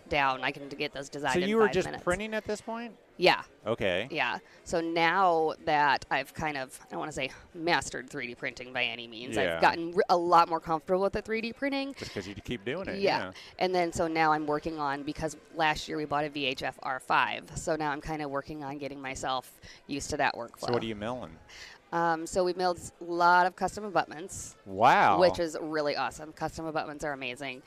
down. I can get those designed in 5 minutes. So you were just minutes. printing at this point? Yeah. Okay. Yeah. So now that I've kind of, I don't want to say mastered 3D printing by any means. I've gotten a lot more comfortable with the 3D printing. Just because you keep doing it. Yeah. And then so now I'm working on, because last year we bought a VHF R5. So now I'm kind of working on getting myself used to that workflow. So what are you milling? So we milled a lot of custom abutments. Wow. Which is really awesome. Custom abutments are amazing.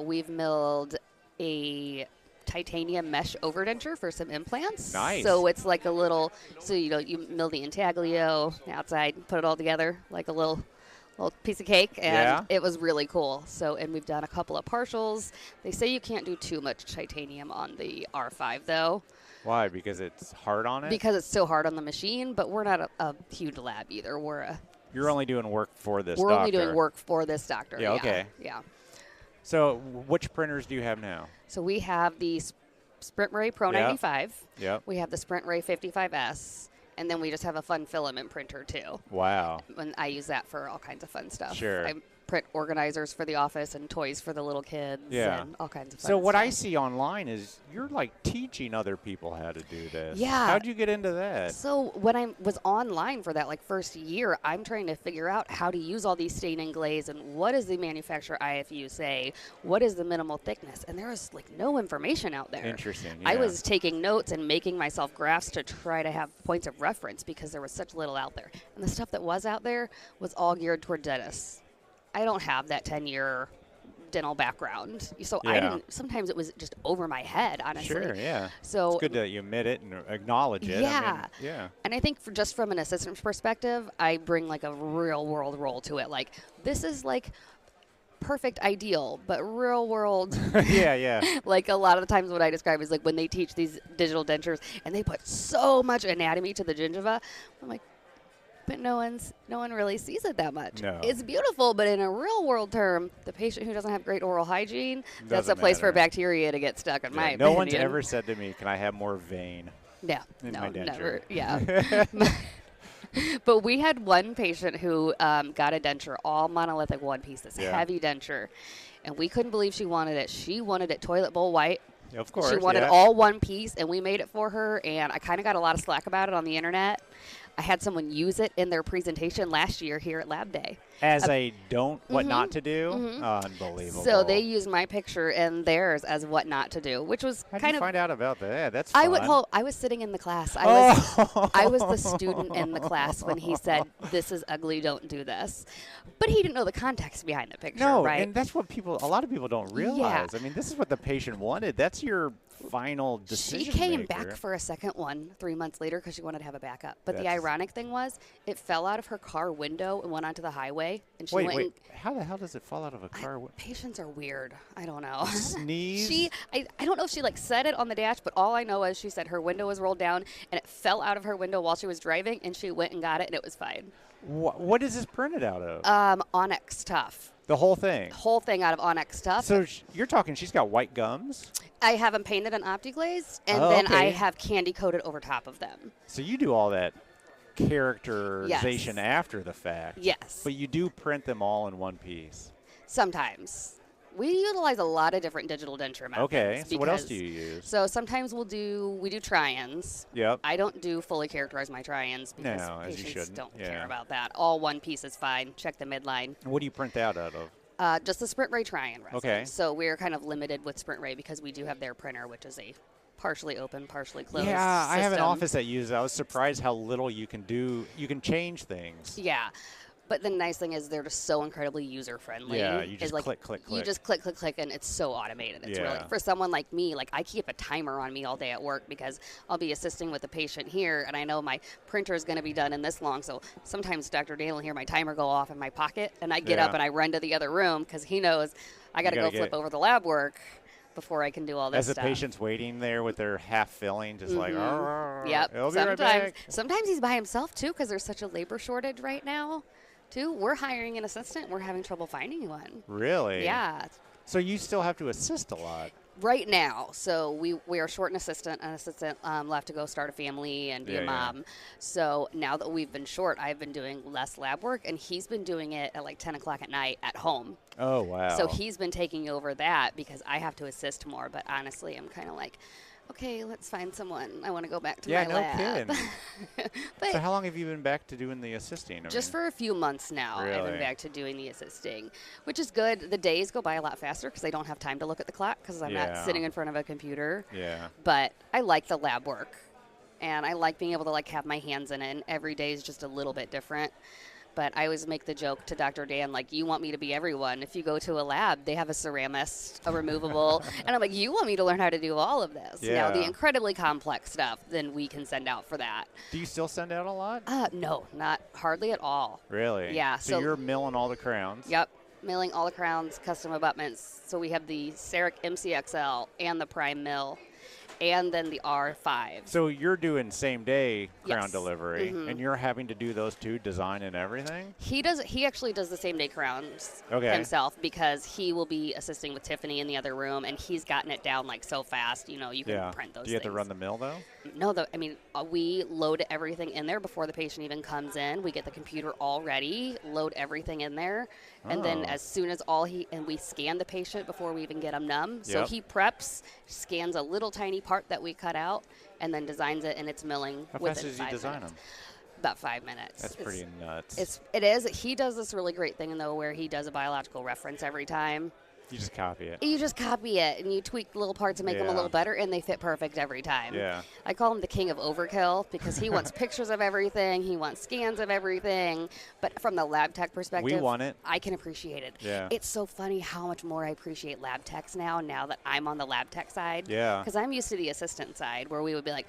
We've milled a titanium mesh overdenture for some implants. Nice. So it's like a little, you mill the intaglio outside, put it all together like a little piece of cake, and it was really cool. So, and we've done a couple of partials. They say you can't do too much titanium on the R5 though. Why? Because it's hard on it? Because it's so hard on the machine, but we're not a huge lab either. You're only doing work for this doctor. We're only doing work for this doctor. Yeah, okay. Yeah. So which printers do you have now? So we have the Sprint Ray Pro 95. Yep. We have the Sprint Ray 55S. And then we just have a fun filament printer, too. Wow. And I use that for all kinds of fun stuff. Sure. I print organizers for the office and toys for the little kids and all kinds of fun stuff. So what stuff. I see online is you're like teaching other people how to do this. Yeah. How'd you get into that? So when I was online for that first year, I'm trying to figure out how to use all these stain and glaze and what does the manufacturer IFU say? What is the minimal thickness? And there was no information out there. Interesting. I was taking notes and making myself graphs to try to have points of reference because there was such little out there. And the stuff that was out there was all geared toward dentists. I don't have that 10-year dental background, so I didn't. Sometimes it was just over my head, honestly. Sure, yeah. So it's good that you admit it and acknowledge it. Yeah, yeah. And I think just from an assistant's perspective, I bring a real world role to it. This is perfect ideal, but real world. yeah. A lot of the times what I describe is when they teach these digital dentures and they put so much anatomy to the gingiva. I'm like, but no one really sees it that much. No. It's beautiful, but in a real world term, the patient who doesn't have great oral hygiene, that's a place for bacteria to get stuck, in my opinion. No one's ever said to me, can I have more vein? Yeah. In no, my denture? Never. Yeah. But we had one patient who got a denture, all monolithic one piece, this heavy denture, and we couldn't believe she wanted it. She wanted it toilet bowl white. Of course. She wanted all one piece, and we made it for her, and I kind of got a lot of slack about it on the internet. I had someone use it in their presentation last year here at Lab Day. As what not to do? Mm-hmm. Unbelievable. So they used my picture and theirs as what not to do, which was How'd you find out about that? That's fun. I was sitting in the class. I was the student in the class when he said, "This is ugly, don't do this." But he didn't know the context behind the picture, right? And that's what a lot of people don't realize. Yeah. I mean, this is what the patient wanted. That's your final decision She came maker. back for a second one 3 months later because she wanted to have a backup. But the ironic thing was, it fell out of her car window and went onto the highway. And she wait. How the hell does it fall out of a car window? Patients are weird. I don't know. Sneeze? I don't know if she said it on the dash, but all I know is she said her window was rolled down and it fell out of her window while she was driving, and she went and got it, and it was fine. What is this printed out of? Onyx Tough. The whole thing? Whole thing out of Onyx Tough. So you're talking she's got white gums? I have them painted and opti-glazed, and then I have candy coated over top of them. So you do all that characterization after the fact. Yes. But you do print them all in one piece. Sometimes. We utilize a lot of different digital denture methods. Okay. So what else do you use? So sometimes we do try-ins. Yep. I don't do fully characterize my try-ins because patients don't care about that. All one piece is fine. Check the midline. What do you print that out of? Just the Sprint Ray try-in resin. Okay. So we're kind of limited with Sprint Ray because we do have their printer, which is a partially open, partially closed system. I have an office that uses it. I was surprised how little you can do. You can change things. Yeah. But the nice thing is they're just so incredibly user-friendly. Yeah, you just click. You just click, and it's so automated. It's really, for someone like me, I keep a timer on me all day at work because I'll be assisting with the patient here, and I know my printer is going to be done in this long. So sometimes Dr. Dale will hear my timer go off in my pocket, and I get up and I run to the other room because he knows I got to go flip over the lab work before I can do all this stuff. As the patient's waiting there with their half filling, just yep. I'll be right back. Sometimes he's by himself, too, because there's such a labor shortage right now. We're hiring an assistant. We're having trouble finding one. Really? Yeah. So you still have to assist a lot. Right now, so we are short an assistant. An assistant left to go start a family and be a mom. Yeah. So now that we've been short, I've been doing less lab work, and he's been doing it at like 10 o'clock at night at home. Oh, wow. So he's been taking over that because I have to assist more. But honestly, I'm kind of like, okay, let's find someone. I want to go back to my lab. Yeah, no kidding. So how long have you been back to doing the assisting? Just for a few months now. Really? I've been back to doing the assisting, which is good. The days go by a lot faster because I don't have time to look at the clock because I'm not sitting in front of a computer. Yeah. But I like the lab work, and I like being able to like have my hands in it, and every day is just a little bit different. But I always make the joke to Dr. Dan, like, you want me to be everyone. If you go to a lab, they have a ceramist, a removable. And I'm like, you want me to learn how to do all of this. Yeah. Now, the incredibly complex stuff, then we can send out for that. Do you still send out a lot? No, not hardly at all. Really? Yeah. So you're milling all the crowns? Yep. Milling all the crowns, custom abutments. So we have the CEREC MCXL and the Prime Mill. And then the R5. So you're doing same day crown delivery, and you're having to do those two, design and everything? He actually does the same day crowns himself because he will be assisting with Tiffany in the other room, and he's gotten it down like so fast, you can print those things. Do you have to run the mill though? No, we load everything in there before the patient even comes in. We get the computer all ready, load everything in there, and then as soon as we scan the patient before we even get them numb. So he preps, scans a little tiny part that we cut out, and then designs it, and it's milling within 5 minutes. How fast does he design them? About 5 minutes. That's pretty nuts. It is. He does this really great thing, though, where he does a biological reference every time. You just copy it. You just copy it, and you tweak little parts to make them a little better, and they fit perfect every time. Yeah. I call him the king of overkill because he wants pictures of everything. He wants scans of everything. But from the lab tech perspective, we want it. I can appreciate it. Yeah. It's so funny how much more I appreciate lab techs now that I'm on the lab tech side. Yeah. Because I'm used to the assistant side where we would be like,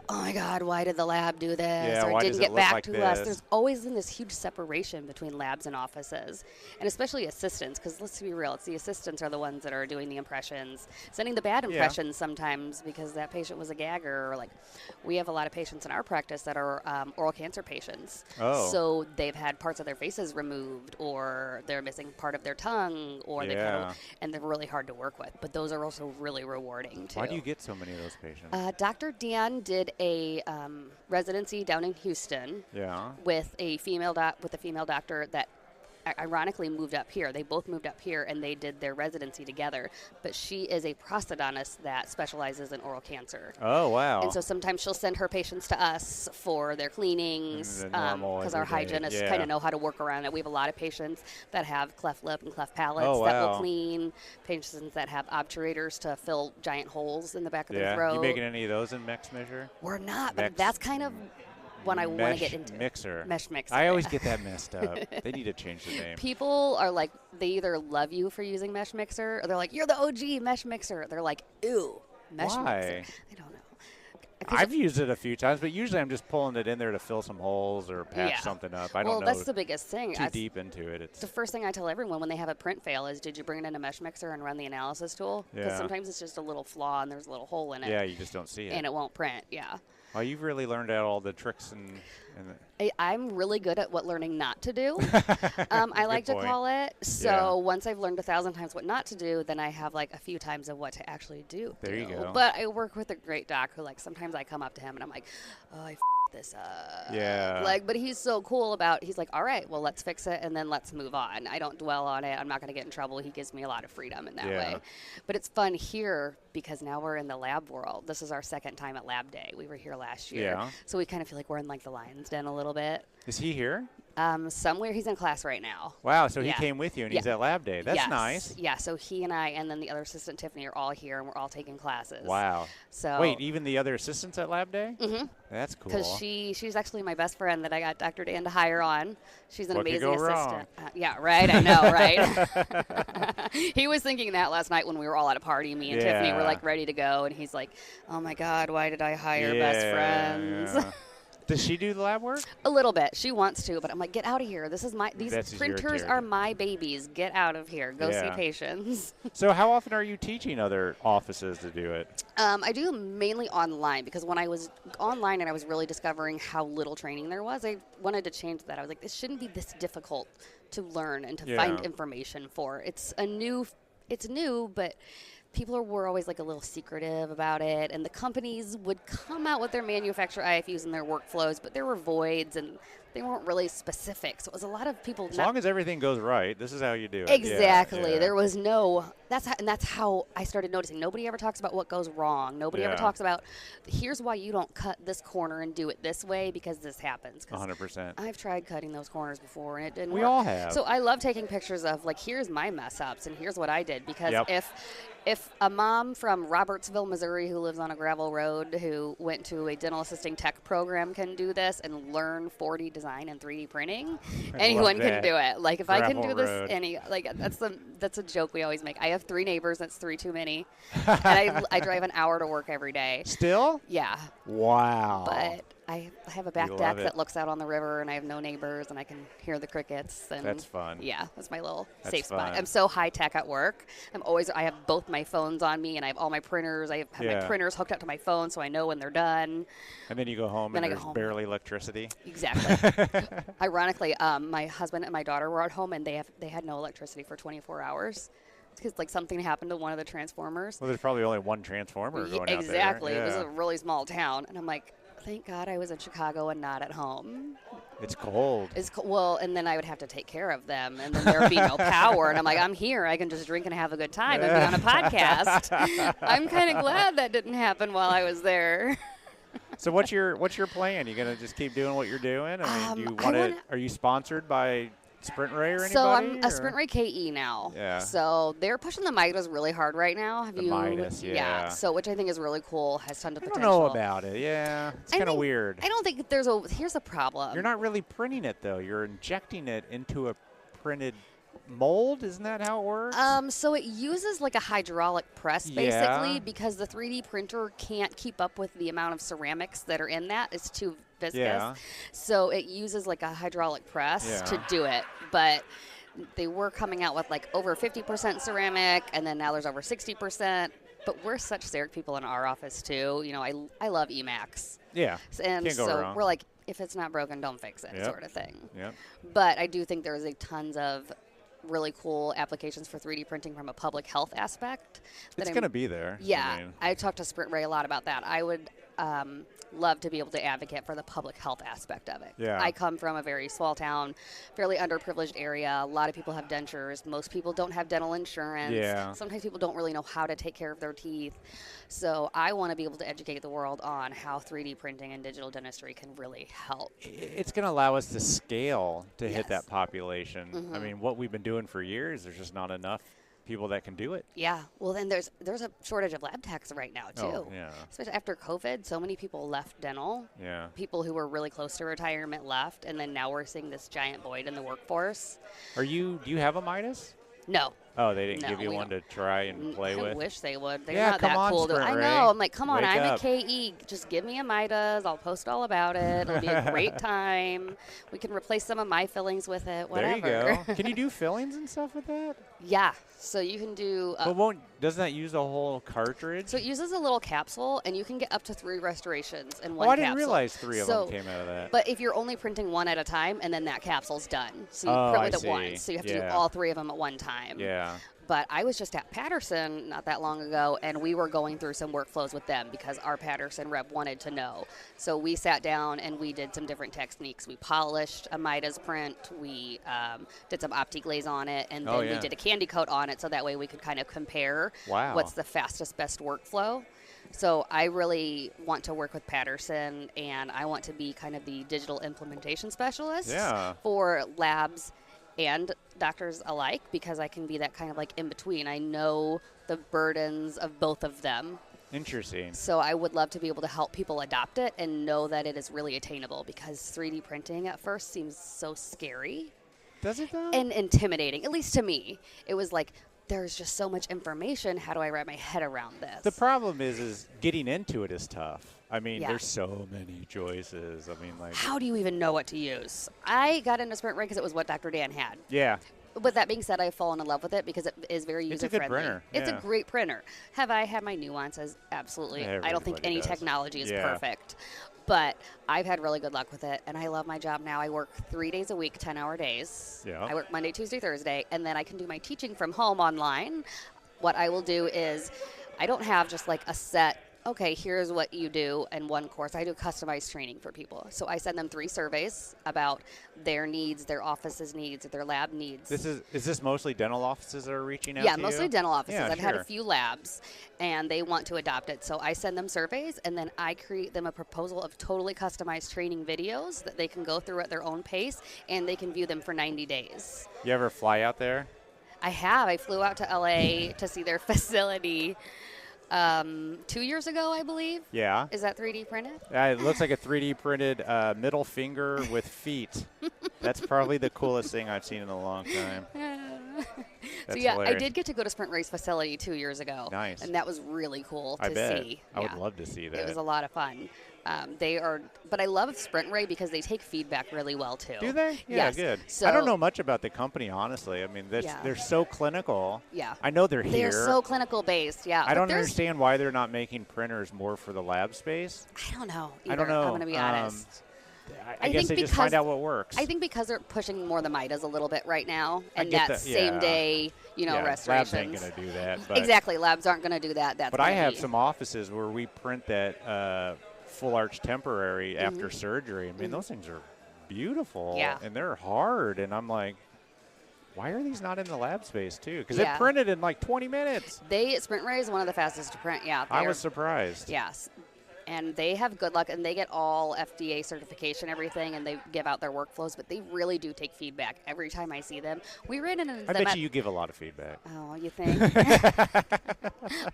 oh my God, why did the lab do this? Yeah, or why didn't does get it back look to like us. this? There's always been this huge separation between labs and offices, and especially assistants, because let's be real, it's the assistants are the ones that are doing the impressions, sending the bad impressions sometimes because that patient was a gagger, or like we have a lot of patients in our practice that are oral cancer patients. Oh. So they've had parts of their faces removed, or they're missing part of their tongue, or and they're really hard to work with. But those are also really rewarding too. Why do you get so many of those patients? Dr. Dan did a residency down in Houston with a female doctor that ironically moved up here. They both moved up here, and they did their residency together. But she is a prosthodontist that specializes in oral cancer. Oh, wow. And so sometimes she'll send her patients to us for their cleanings because our hygienists kind of know how to work around it. We have a lot of patients that have cleft lip and cleft palates that will clean, patients that have obturators to fill giant holes in the back of their throat. You making any of those in Mesh Measure? We're not, but that's kind of one I want to get into. Mesh Mixer. I always get that messed up. They need to change the name. People are like, they either love you for using Mesh Mixer, or they're like, you're the OG Mesh Mixer. They're like, ew, Mesh Mixer. I don't know. I've used it a few times, but usually I'm just pulling it in there to fill some holes or patch something up. I don't know. Well, that's the biggest thing. Too deep into it. It's the first thing I tell everyone when they have a print fail is, did you bring it in a Mesh Mixer and run the analysis tool? Because sometimes it's just a little flaw and there's a little hole in it. Yeah, you just don't see it. And it won't print, Well, you've really learned out all the tricks and I'm really good at what learning not to do. I like to call it. So once I've learned 1,000 times what not to do, then I have like a few times of what to actually do. There you go. But I work with a great doc who, like, sometimes I come up to him and I'm like, oh, I this up. Yeah. Like, but he's so cool about, he's like, all right, well, let's fix it and then let's move on. I don't dwell on it. I'm not going to get in trouble. He gives me a lot of freedom in that way. But it's fun here because now we're in the lab world. This is our second time at Lab Day. We were here last year. Yeah. So we kind of feel like we're in like the lion's den a little bit. Is he here? Somewhere. He's in class right now. Wow, so he came with you and he's at Lab Day. That's nice. Yeah, so he and I and then the other assistant, Tiffany, are all here and we're all taking classes. Wow. So wait, even the other assistants at Lab Day? Mm-hmm. That's cool. Because she's actually my best friend that I got Dr. Dan to hire on. She's an amazing assistant. Yeah, right. I know, right? He was thinking that last night when we were all at a party. Me and Tiffany were like ready to go, and he's like, "Oh my God, why did I hire best friends?" Yeah. Does she do the lab work? A little bit. She wants to, but I'm like, get out of here. These printers are my babies. Get out of here. Go see patients. So how often are you teaching other offices to do it? I do mainly online because when I was online and I was really discovering how little training there was, I wanted to change that. I was like, this shouldn't be this difficult to learn and to find information for. It's new, but people were always like a little secretive about it, and the companies would come out with their manufacturer IFUs and their workflows, but there were voids and they weren't really specific. So it was a lot of people. As long as everything goes right, this is how you do it. Exactly. Yeah. There was no. That's how I started noticing. Nobody ever talks about what goes wrong. Nobody ever talks about, here's why you don't cut this corner and do it this way because this happens. 100%. I've tried cutting those corners before and it didn't work. We all have. So I love taking pictures of like, here's my mess ups and here's what I did, because if a mom from Robertsville, Missouri, who lives on a gravel road, who went to a dental assisting tech program can do this and learn 4D design and 3D printing, anyone can do it. Like if I can do this, that's a joke we always make. I have 3 neighbors. That's 3 too many. And I drive an hour to work every day. Still? Yeah. Wow. But I have a back deck that looks out on the river, and I have no neighbors, and I can hear the crickets. And that's fun. Yeah, that's my little safe spot. I'm so high tech at work. I have both my phones on me, and I have all my printers. I have my printers hooked up to my phone, so I know when they're done. And then you go home, and there's barely electricity. Exactly. Ironically, my husband and my daughter were at home, and they had no electricity for 24 hours. Because like something happened to one of the transformers. Well, there's probably only one transformer going out there. Exactly. It was a really small town, and I'm like, thank God I was in Chicago and not at home. It's cold. Well, and then I would have to take care of them, and then there would be no power. And I'm like, I'm here. I can just drink and have a good time and be on a podcast. I'm kind of glad that didn't happen while I was there. So what's your plan? You gonna just keep doing what you're doing? I mean, are you sponsored by Sprint Ray or anybody? So I'm a Sprint Ray KE now. Yeah. So they're pushing the Midas really hard right now. Midas, yeah. So which I think is really cool. Has tons of potential. I don't know about it. Yeah. It's kind of weird. I don't think here's a problem. You're not really printing it though. You're injecting it into a printed mold. Isn't that how it works? So it uses like a hydraulic press basically because the 3D printer can't keep up with the amount of ceramics that are in that. It's too viscous. Yeah. So it uses like a hydraulic press to do it. But they were coming out with like over 50% ceramic, and then now there's over 60%. But we're such ceramic people in our office too. You know, I love Emacs. Yeah. And Can't go so wrong. we're like, if it's not broken, don't fix it, sort of thing. Yep. But I do think there's tons of really cool applications for 3D printing from a public health aspect. It's going to be there. Yeah. I talked to Sprint Ray a lot about that. I would love to be able to advocate for the public health aspect of it. Yeah. I come from a very small town, fairly underprivileged area. A lot of people have dentures. Most people don't have dental insurance. Yeah. Sometimes people don't really know how to take care of their teeth. So I want to be able to educate the world on how 3D printing and digital dentistry can really help. It's going to allow us to scale to hit that population. Mm-hmm. I mean, what we've been doing for years, there's just not enough people that can do it. Yeah. Well, then there's a shortage of lab techs right now, too. Oh, yeah. Especially after COVID, so many people left dental. Yeah. People who were really close to retirement left, and then now we're seeing this giant void in the workforce. Do you have a Midas? No. Oh, they didn't give you one to try and play with? I wish they would. They're yeah, not that cool. I know. I'm like, come on, I'm a KE. Just give me a Midas. I'll post all about it. It'll be a great time. We can replace some of my fillings with it, whatever. There you go. Can you do fillings and stuff with that? Yeah. So you can do... but doesn't that use a whole cartridge? So it uses a little capsule, and you can get up to 3 restorations in one capsule. I didn't realize 3 of them came out of that. But if you're only printing one at a time, and then that capsule's done. So you print with it once. So you have to do all 3 of them at one time. Yeah. But I was just at Patterson not that long ago, and we were going through some workflows with them because our Patterson rep wanted to know. So we sat down and we did some different techniques. We polished a Midas print. We did some OptiGlaze on it, and then we did a candy coat on it so that way we could kind of compare what's the fastest, best workflow. So I really want to work with Patterson, and I want to be kind of the digital implementation specialist for labs and doctors alike, because I can be that kind of like in between. I know the burdens of both of them. Interesting. So I would love to be able to help people adopt it and know that it is really attainable, because 3D printing at first seems so scary. Does it though? And intimidating, at least to me. It was like, there's just so much information. How do I wrap my head around this? The problem is getting into it is tough. I mean, there's so many choices. I mean, like, how do you even know what to use? I got into Sprint Ray because it was what Dr. Dan had. Yeah. With that being said, I've fallen in love with it because it is very user-friendly. It's a good printer. It's a great printer. Have I had my nuances? Absolutely. I don't think any technology is perfect. But I've had really good luck with it, and I love my job now. I work 3 days a week, 10-hour days. Yeah. I work Monday, Tuesday, Thursday, and then I can do my teaching from home online. what I will do is I don't have just like a set, okay, here's what you do in one course. I do customized training for people. So I send them 3 surveys about their needs, their office's needs, their lab needs. Is this mostly dental offices that are reaching out to you? Yeah, mostly dental offices. Yeah, I've had a few labs, and they want to adopt it. So I send them surveys, and then I create them a proposal of totally customized training videos that they can go through at their own pace, and they can view them for 90 days. You ever fly out there? I have. I flew out to LA to see their facility 2 years ago, I believe. Yeah. Is that 3D printed? It looks like a 3D printed middle finger with feet. That's probably the coolest thing I've seen in a long time. So yeah, hilarious. I did get to go to Sprint Race facility 2 years ago. Nice. And that was really cool to I bet. see. I would love to see that. It was a lot of fun. But I love Sprint Ray because they take feedback really well too. Do they? Yeah, yes. Good. So, I don't know much about the company, honestly. I mean, they're so clinical. Yeah. I know they're here. They're so clinical based, yeah. I don't understand why they're not making printers more for the lab space. I don't know either, I don't know. I'm going to be honest. I guess they just find out what works. I think because they're pushing more the Midas a little bit right now, and that same day, restorations. Labs ain't going to do that. But exactly, labs aren't going to do that. But I have some offices where we print that full arch temporary after surgery. I mean, those things are beautiful, and they're hard. And I'm like, why are these not in the lab space too? Because they're printed in like 20 minutes. Sprint Ray is one of the fastest to print. Yeah, I was surprised. Yes. And they have good luck, and they get all FDA certification, everything, and they give out their workflows, but they really do take feedback every time I see them. We ran into them. I bet you give a lot of feedback. Oh, you think?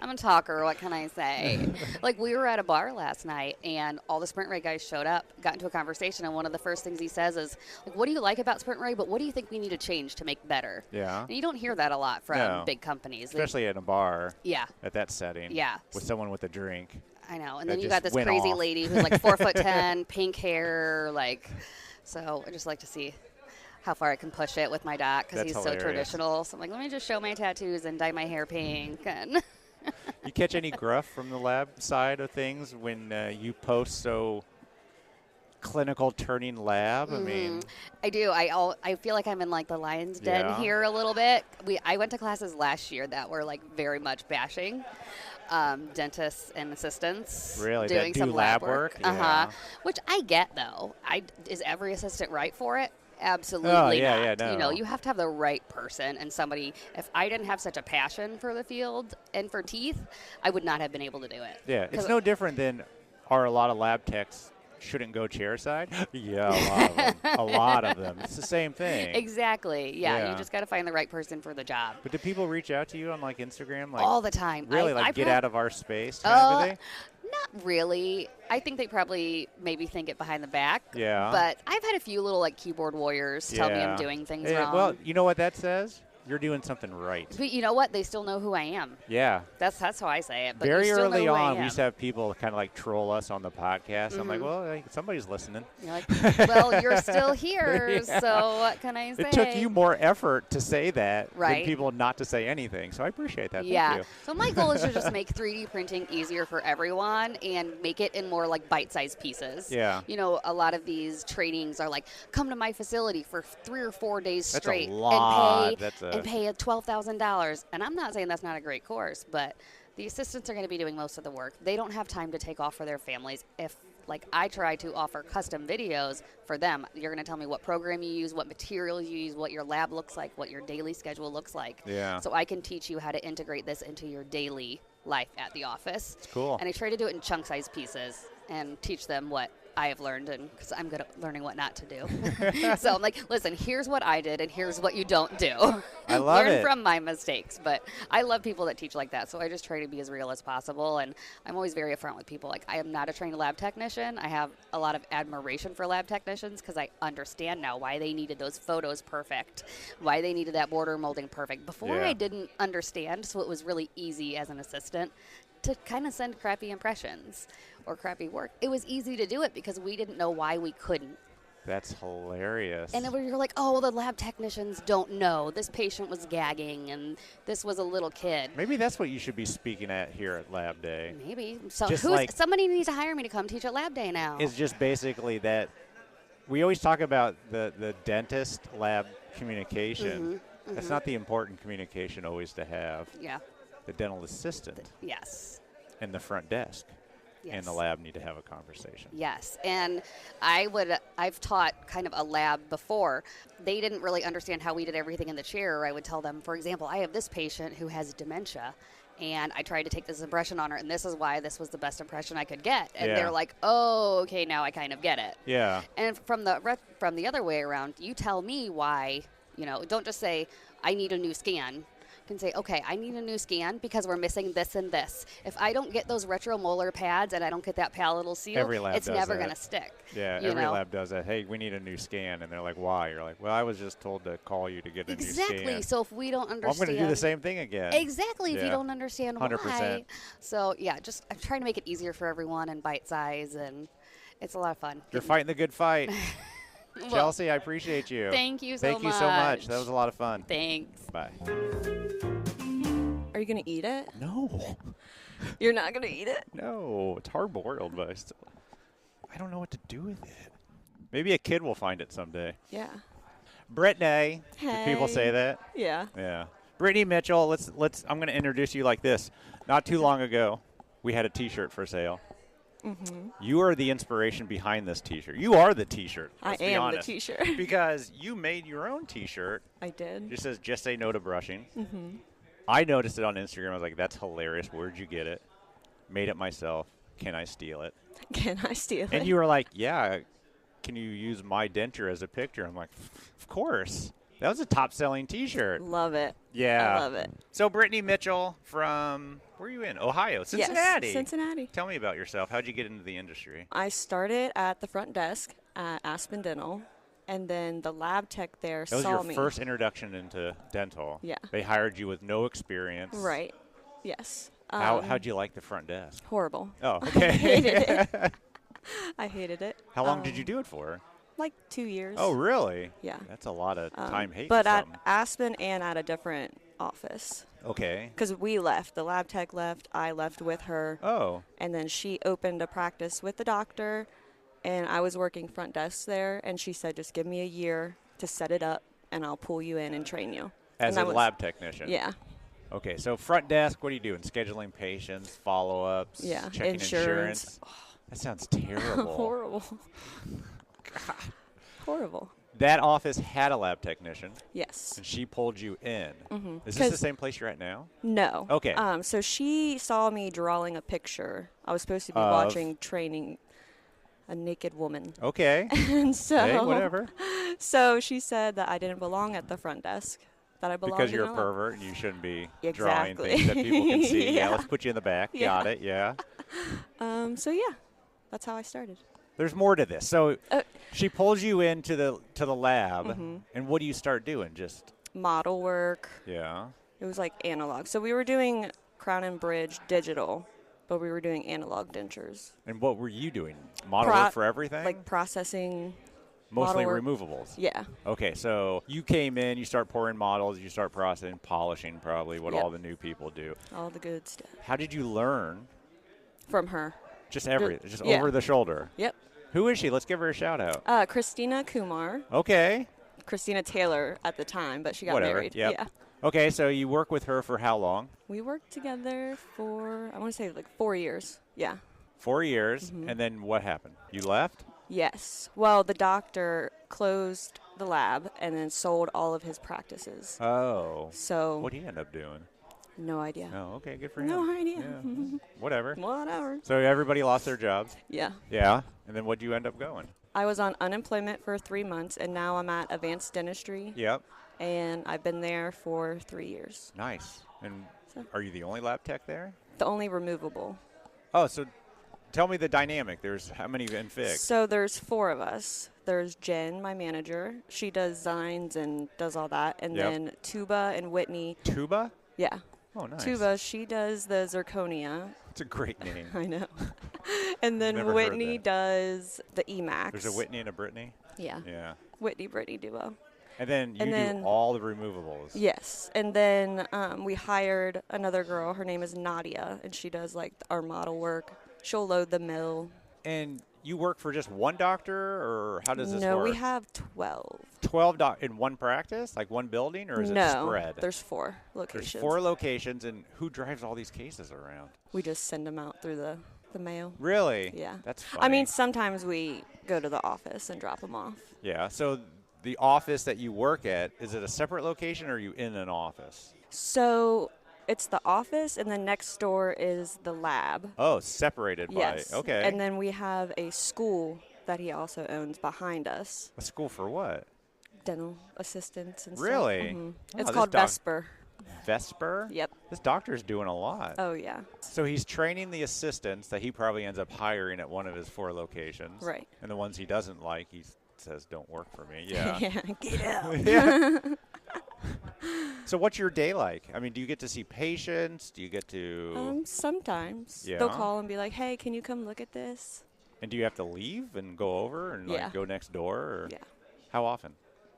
I'm a talker. What can I say? Like, we were at a bar last night, and all the Sprint Ray guys showed up, got into a conversation, and one of the first things he says is, like, what do you like about Sprint Ray, but what do you think we need to change to make better? Yeah. And you don't hear that a lot from big companies. Especially in a bar. Yeah. At that setting. Yeah. With someone with a drink. I know. And then you got this crazy lady who's like 4'10", pink hair, so I just like to see how far I can push it with my doc because he's so traditional. So I'm like, let me just show my tattoos and dye my hair pink. And you catch any gruff from the lab side of things when you post so clinical turning lab? I mean, I do. I feel like I'm in like the lion's den here a little bit. I went to classes last year that were like very much bashing dentists and assistants doing some lab work. Which I get though. Is every assistant right for it? Absolutely not. No. You know, you have to have the right person and somebody. If I didn't have such a passion for the field and for teeth, I would not have been able to do it. Yeah, it's no different than are a lot of lab techs shouldn't go chairside? Yeah, a lot of them. A lot of them. It's the same thing. Exactly. Yeah. You just got to find the right person for the job. But do people reach out to you on like Instagram? Like, all the time. Really? Get out of our space kind of thing? Not really. I think they probably maybe think it behind the back. Yeah. But I've had a few little like keyboard warriors tell me I'm doing things wrong. Well, you know what that says? You're doing something right. But you know what? They still know who I am. Yeah. That's how I say it. But very early on, we used to have people kind of like troll us on the podcast. I'm like, well, somebody's listening. You're like, well, you're still here, so what can I say? It took you more effort to say that than people not to say anything. So I appreciate that. Yeah. Thank you. So my goal is to just make 3D printing easier for everyone and make it in more like bite-sized pieces. Yeah. You know, a lot of these trainings are like, come to my facility for 3 or 4 days straight a lot. and pay $12,000. And I'm not saying that's not a great course, but the assistants are going to be doing most of the work. They don't have time to take off for their families. If, like, I try to offer custom videos for them, you're going to tell me what program you use, what materials you use, what your lab looks like, what your daily schedule looks like. Yeah. So I can teach you how to integrate this into your daily life at the office. It's cool. And I try to do it in chunk-sized pieces and teach them what I have learned, and because I'm good at learning what not to do. So I'm like, listen, here's what I did, and here's what you don't do. I love Learn from my mistakes. But I love people that teach like that, so I just try to be as real as possible. And I'm always very upfront with people. Like, I am not a trained lab technician. I have a lot of admiration for lab technicians because I understand now why they needed those photos perfect, why they needed that border molding perfect. Before I didn't understand, so it was really easy as an assistant to kind of send crappy impressions or crappy work. It was easy to do it because we didn't know why we couldn't. That's hilarious. And then you're like, oh, the lab technicians don't know. This patient was gagging, and this was a little kid. Maybe that's what you should be speaking at here at Lab Day. Maybe. So somebody needs to hire me to come teach at Lab Day now. It's just basically that we always talk about the dentist lab communication. That's not the important communication always to have. Yeah. the dental assistant. Yes. And the front desk. Yes. And the lab need to have a conversation. Yes, and I've taught kind of a lab before. They didn't really understand how we did everything in the chair. I would tell them, for example, I have this patient who has dementia, and I tried to take this impression on her, and this is why this was the best impression I could get. And they're like, oh, okay, now I kind of get it. Yeah. And from the other way around, you tell me why, don't just say, I need a new scan. Can say, okay, I need a new scan because we're missing this and this. If I don't get those retromolar pads and I don't get that palatal seal, it's never going to stick. Yeah, every lab does that. Hey, we need a new scan. And they're like, why? You're like, well, I was just told to call you to get a new scan. Exactly. So if we don't understand. Well, I'm going to do the same thing again. Exactly. If you don't understand 100%. why. So, yeah, I'm trying to make it easier for everyone and bite size, and it's a lot of fun. You're fighting the good fight. Well, Chelsea, I appreciate you. Thank you so much. Thank you so much. That was a lot of fun. Thanks. Bye. Are you going to eat it? No. You're not going to eat it? No. It's hard-boiled, but I don't know what to do with it. Maybe a kid will find it someday. Yeah. Brittany. Hey. Do people say that? Yeah. Yeah. Brittany Mitchell, let's I'm going to introduce you like this. Not too long ago, we had a T-shirt for sale. Mm-hmm. You are the inspiration behind this T-shirt. You are the T-shirt. I am the T-shirt. Because you made your own T-shirt. I did. It says, just say no to brushing. Mm-hmm. I noticed it on Instagram. I was like, that's hilarious. Where'd you get it? Made it myself. Can I steal it? Can I steal it? And you were like, yeah. Can you use my denture as a picture? I'm like, of course. That was a top-selling T-shirt. Love it. Yeah. I love it. So Brittany Mitchell from, where are you in? Ohio, Cincinnati. Yes, Cincinnati. Tell me about yourself. How'd you get into the industry? I started at the front desk at Aspen Dental, and then the lab tech there saw me. That was your first introduction into dental. Yeah. They hired you with no experience. Right. Yes. How'd you like the front desk? Horrible. Oh, okay. I hated it. I hated it. How long did you do it for? Like 2 years. Oh, really? Yeah. That's a lot of time hating But something. at Aspen and at a different office. Okay. Because we left. The lab tech left. I left with her. Oh. And then she opened a practice with the doctor, and I was working front desk there, and she said, just give me a year to set it up, and I'll pull you in and train you. As a lab technician? Yeah. Okay, so front desk, what are you doing? Scheduling patients, follow-ups, yeah, checking insurance. That sounds terrible. Horrible. God. Horrible. That office had a lab technician. Yes. And she pulled you in. Mm-hmm. Is this the same place you're at now? No. Okay. So she saw me drawing a picture. I was supposed to be watching training a naked woman. Okay. And so, hey, whatever. So she said that I didn't belong at the front desk. That I belonged because you're in a lab. pervert and you shouldn't be exactly. drawing things that people can see. Yeah. Let's put you in the back. Yeah. Got it. Yeah. So yeah, that's how I started. There's more to this. So she pulls you into the lab, mm-hmm. and what do you start doing? Just model work. Yeah. It was like analog. So we were doing crown and bridge digital, but we were doing analog dentures. And what were you doing? Model work for everything? Like processing. Mostly removables. Yeah. Okay, so you came in, you start pouring models, you start processing, polishing probably, what all the new people do. All the good stuff. How did you learn? From her. Just over the shoulder? Yep. Who is she? Let's give her a shout out. Christina Kumar. Okay. Christina Taylor at the time, but she got married. Yep. Yeah. Okay, so you work with her for how long? We worked together for, I want to say like 4 years. Yeah. 4 years, mm-hmm. and then what happened? You left? Yes. Well, the doctor closed the lab and then sold all of his practices. Oh. So. What did he end up doing? No idea. Oh, okay, good for him. No idea. Yeah. Whatever. So everybody lost their jobs? Yeah. Yeah, and then what'd you end up going? I was on unemployment for 3 months, and now I'm at Advanced Dentistry. Yep. And I've been there for 3 years. Nice. And are you the only lab tech there? The only removable. Oh, so tell me the dynamic. There's how many in Fig? So there's 4 of us. There's Jen, my manager. She does designs and does all that. And then Tuba and Whitney. Tuba? Yeah. Oh, nice. Tuba, she does the zirconia. It's a great name. I know. And then Whitney does the EMAX. There's a Whitney and a Brittany? Yeah. Yeah. Whitney-Brittany duo. And then you do all the removables. Yes. And then we hired another girl. Her name is Nadia, and she does like our model work. She'll load the mill. And you work for just one doctor, or how does this work? No, we have 12. 12 in one practice, like one building, or is it spread? No, there's 4 locations. There's 4 locations, and who drives all these cases around? We just send them out through the mail. Really? Yeah. That's funny. I mean, sometimes we go to the office and drop them off. Yeah, so the office that you work at, is it a separate location, or are you in an office? So it's the office, and then next door is the lab. Oh, separated yes. by, okay. And then we have a school that he also owns behind us. A school for what? Dental assistants and really? stuff. Mm-hmm. Oh, it's called Vesper. Vesper? Yep. This doctor's doing a lot. Oh, yeah. So he's training the assistants that he probably ends up hiring at one of his 4 locations. Right. And the ones he doesn't like, he says, don't work for me. Yeah. Yeah, get out. Yeah. So what's your day like? I mean, do you get to see patients? Do you get to... Sometimes. Yeah. They'll call and be like, hey, can you come look at this? And do you have to leave and go over and like go next door? Or yeah. How often?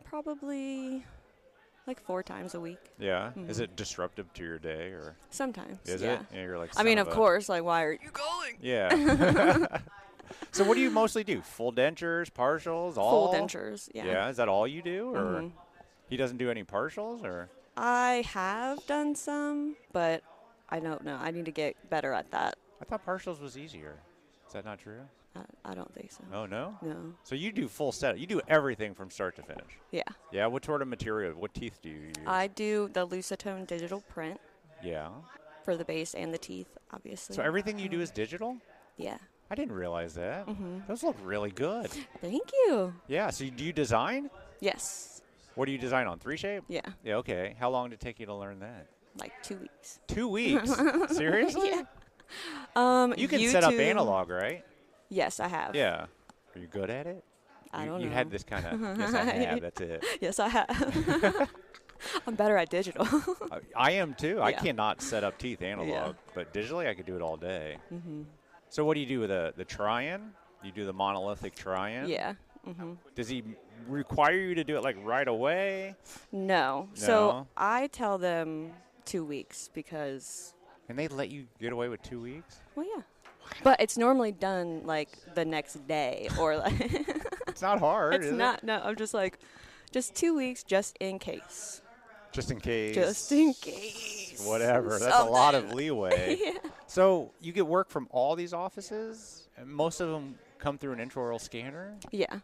Probably like 4 times a week. Yeah. Mm-hmm. Is it disruptive to your day or? Sometimes. Is yeah. it? Yeah, you're like, I mean, of course, like, why are you going? Yeah. So what do you mostly do? Full dentures, partials, all? Full dentures, yeah. Yeah. Is that all you do, or he doesn't do any partials, or? I have done some, but I don't know. I need to get better at that. I thought partials was easier. Is that not true? I don't think so. Oh, no? No. So you do full set. You do everything from start to finish. Yeah. Yeah. What sort of material? What teeth do you use? I do the Lucitone digital print. Yeah. For the base and the teeth, obviously. So everything you do is digital? Yeah. I didn't realize that. Those look really good. Thank you. Yeah. So do you design? Yes. What do you design on? 3Shape? Yeah. Yeah. Okay. How long did it take you to learn that? Like 2 weeks. 2 weeks? Seriously? Yeah. You can set up analog, right? Yes, I have. Yeah. Are you good at it? I don't know. You had this kind of, yes, I have. That's it. Yes, I have. I'm better at digital. I am, too. Yeah. I cannot set up teeth analog, but digitally I could do it all day. So what do you do with the try-in? You do the monolithic try-in? Yeah. Does he require you to do it, like, right away? No. So I tell them 2 weeks because... And they let you get away with 2 weeks? Well, yeah. But it's normally done, like, the next day or, like... It's not hard, It's not. No, I'm just like, just 2 weeks just in case. Just in case. Just in case. Whatever. That's a lot of leeway. Yeah. So you get work from all these offices? And most of them come through an intraoral scanner? Yeah.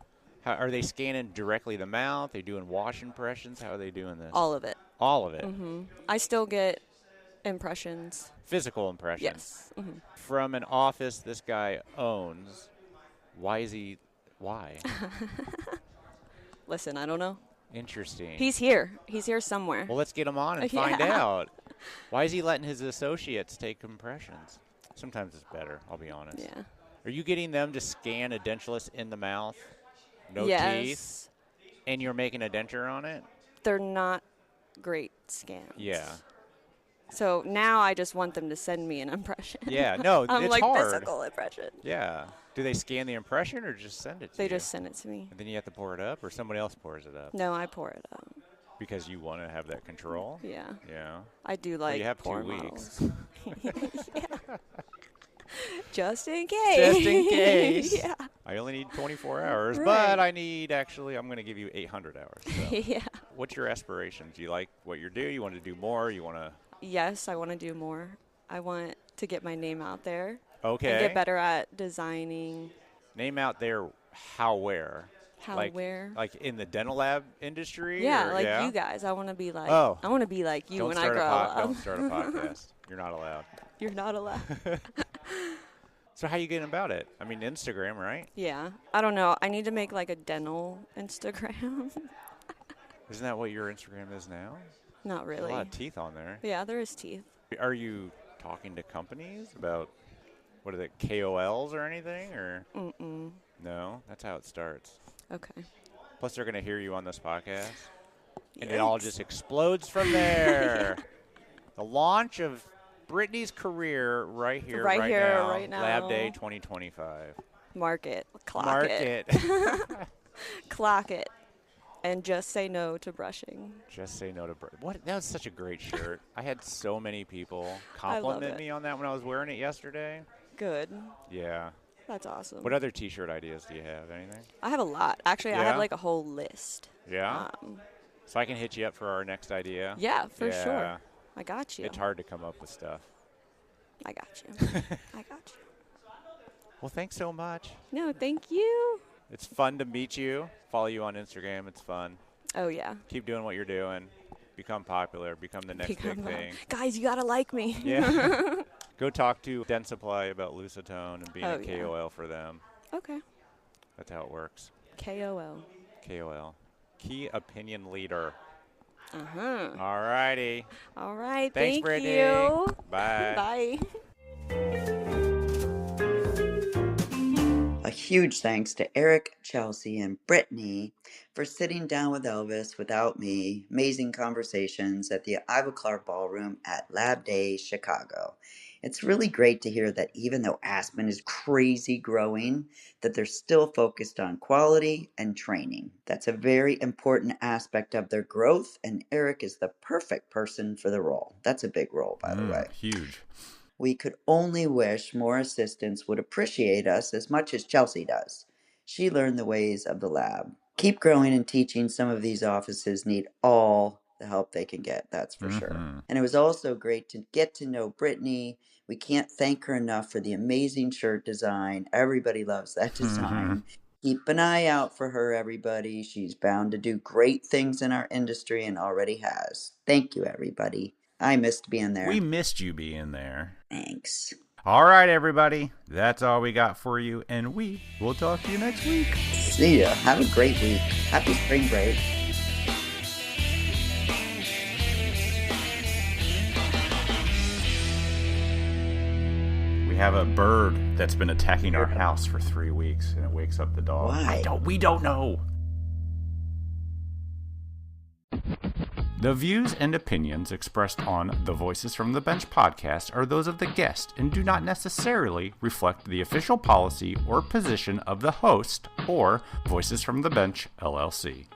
Are they scanning directly the mouth? Are they doing wash impressions? How are they doing this? All of it. All of it? I still get impressions. Physical impressions? Yes. From an office this guy owns, why? Listen, I don't know. Interesting. He's here. He's here somewhere. Well, let's get him on and find out. Why is he letting his associates take impressions? Sometimes it's better, I'll be honest. Yeah. Are you getting them to scan a dentulous in the mouth? No teeth? And you're making a denture on it? They're not great scans. Yeah. So now I just want them to send me an impression. Yeah, no, I'm it's like hard. Physical impression. Yeah. Do they scan the impression or just send it to They you? just send it to me. And then you have to pour it up, or somebody else pours it up? No, I pour it up. Because you want to have that control? Yeah. Yeah. I do like you have pour 2 weeks. Yeah. Just in case. Just in case. Yeah. I only need 24 hours, Right. but I need I'm going to give you 800 hours. So. Yeah. What's your aspirations? Do you like what you do? You want to do more? You want to? Yes, I want to do more. I want to get my name out there. Okay. And get better at designing. Name out there how, where? How, like, where? Like in the dental lab industry? Yeah, or, like you guys. I want to be like. Oh. I want to be like you when I grow up. Don't start a podcast. You're not allowed. You're not allowed. So how you getting about it? I mean, Instagram, right? Yeah. I don't know. I need to make like a dental Instagram. Isn't that what your Instagram is now? Not really. There's a lot of teeth on there. Yeah, there is teeth. Are you talking to companies about, what are they, KOLs or anything? Or No? That's how it starts. Okay. Plus, they're going to hear you on this podcast. And Yikes. it all just explodes from there. The launch of Brittany's career right here, right now. Lab Day 2025. Mark it. Clock Mark it. Clock it. And just say no to brushing. Just say no to brushing. What? That was such a great shirt. I had so many people compliment me on that when I was wearing it yesterday. Good. Yeah. That's awesome. What other T-shirt ideas do you have? Anything? I have a lot. Actually, I have like a whole list. Yeah? So I can hit you up for our next idea? Yeah, for sure. I got you. It's hard to come up with stuff. I got you. I got you. Well, thanks so much. No, thank you. It's fun to meet you. Follow you on Instagram. It's fun. Oh, yeah. Keep doing what you're doing. Become popular. Become the next big thing. Guys, you got to like me. Yeah. Go talk to Dent Supply about Lucitone and being a KOL for them. Okay. That's how it works. KOL. KOL. Key Opinion Leader. Uh-huh. All righty. All right. Thanks, Thank Brittany. you. Bye. Bye. A huge thanks to Eric, Chelsea, and Brittany for sitting down with Elvis without me. Amazing conversations at the Ivoclar Ballroom at Lab Day Chicago. It's really great to hear that even though Aspen is crazy growing, that they're still focused on quality and training. That's a very important aspect of their growth, and Eric is the perfect person for the role. That's a big role, by the way. Huge. We could only wish more assistants would appreciate us as much as Chelsea does. She learned the ways of the lab. Keep growing and teaching. Some of these offices need all the help they can get, that's for sure. And it was also great to get to know Brittany. We can't thank her enough for the amazing shirt design. Everybody loves that design. Keep an eye out for her, everybody. She's bound to do great things in our industry and already has. Thank you, everybody. I missed being there. We missed you being there. Thanks. All right, everybody. That's all we got for you, and we will talk to you next week. See ya. Have a great week. Happy spring break. We have a bird that's been attacking our house for 3 weeks, and it wakes up the dog. Why? We don't know. The views and opinions expressed on the Voices from the Bench podcast are those of the guest and do not necessarily reflect the official policy or position of the host or Voices from the Bench, LLC.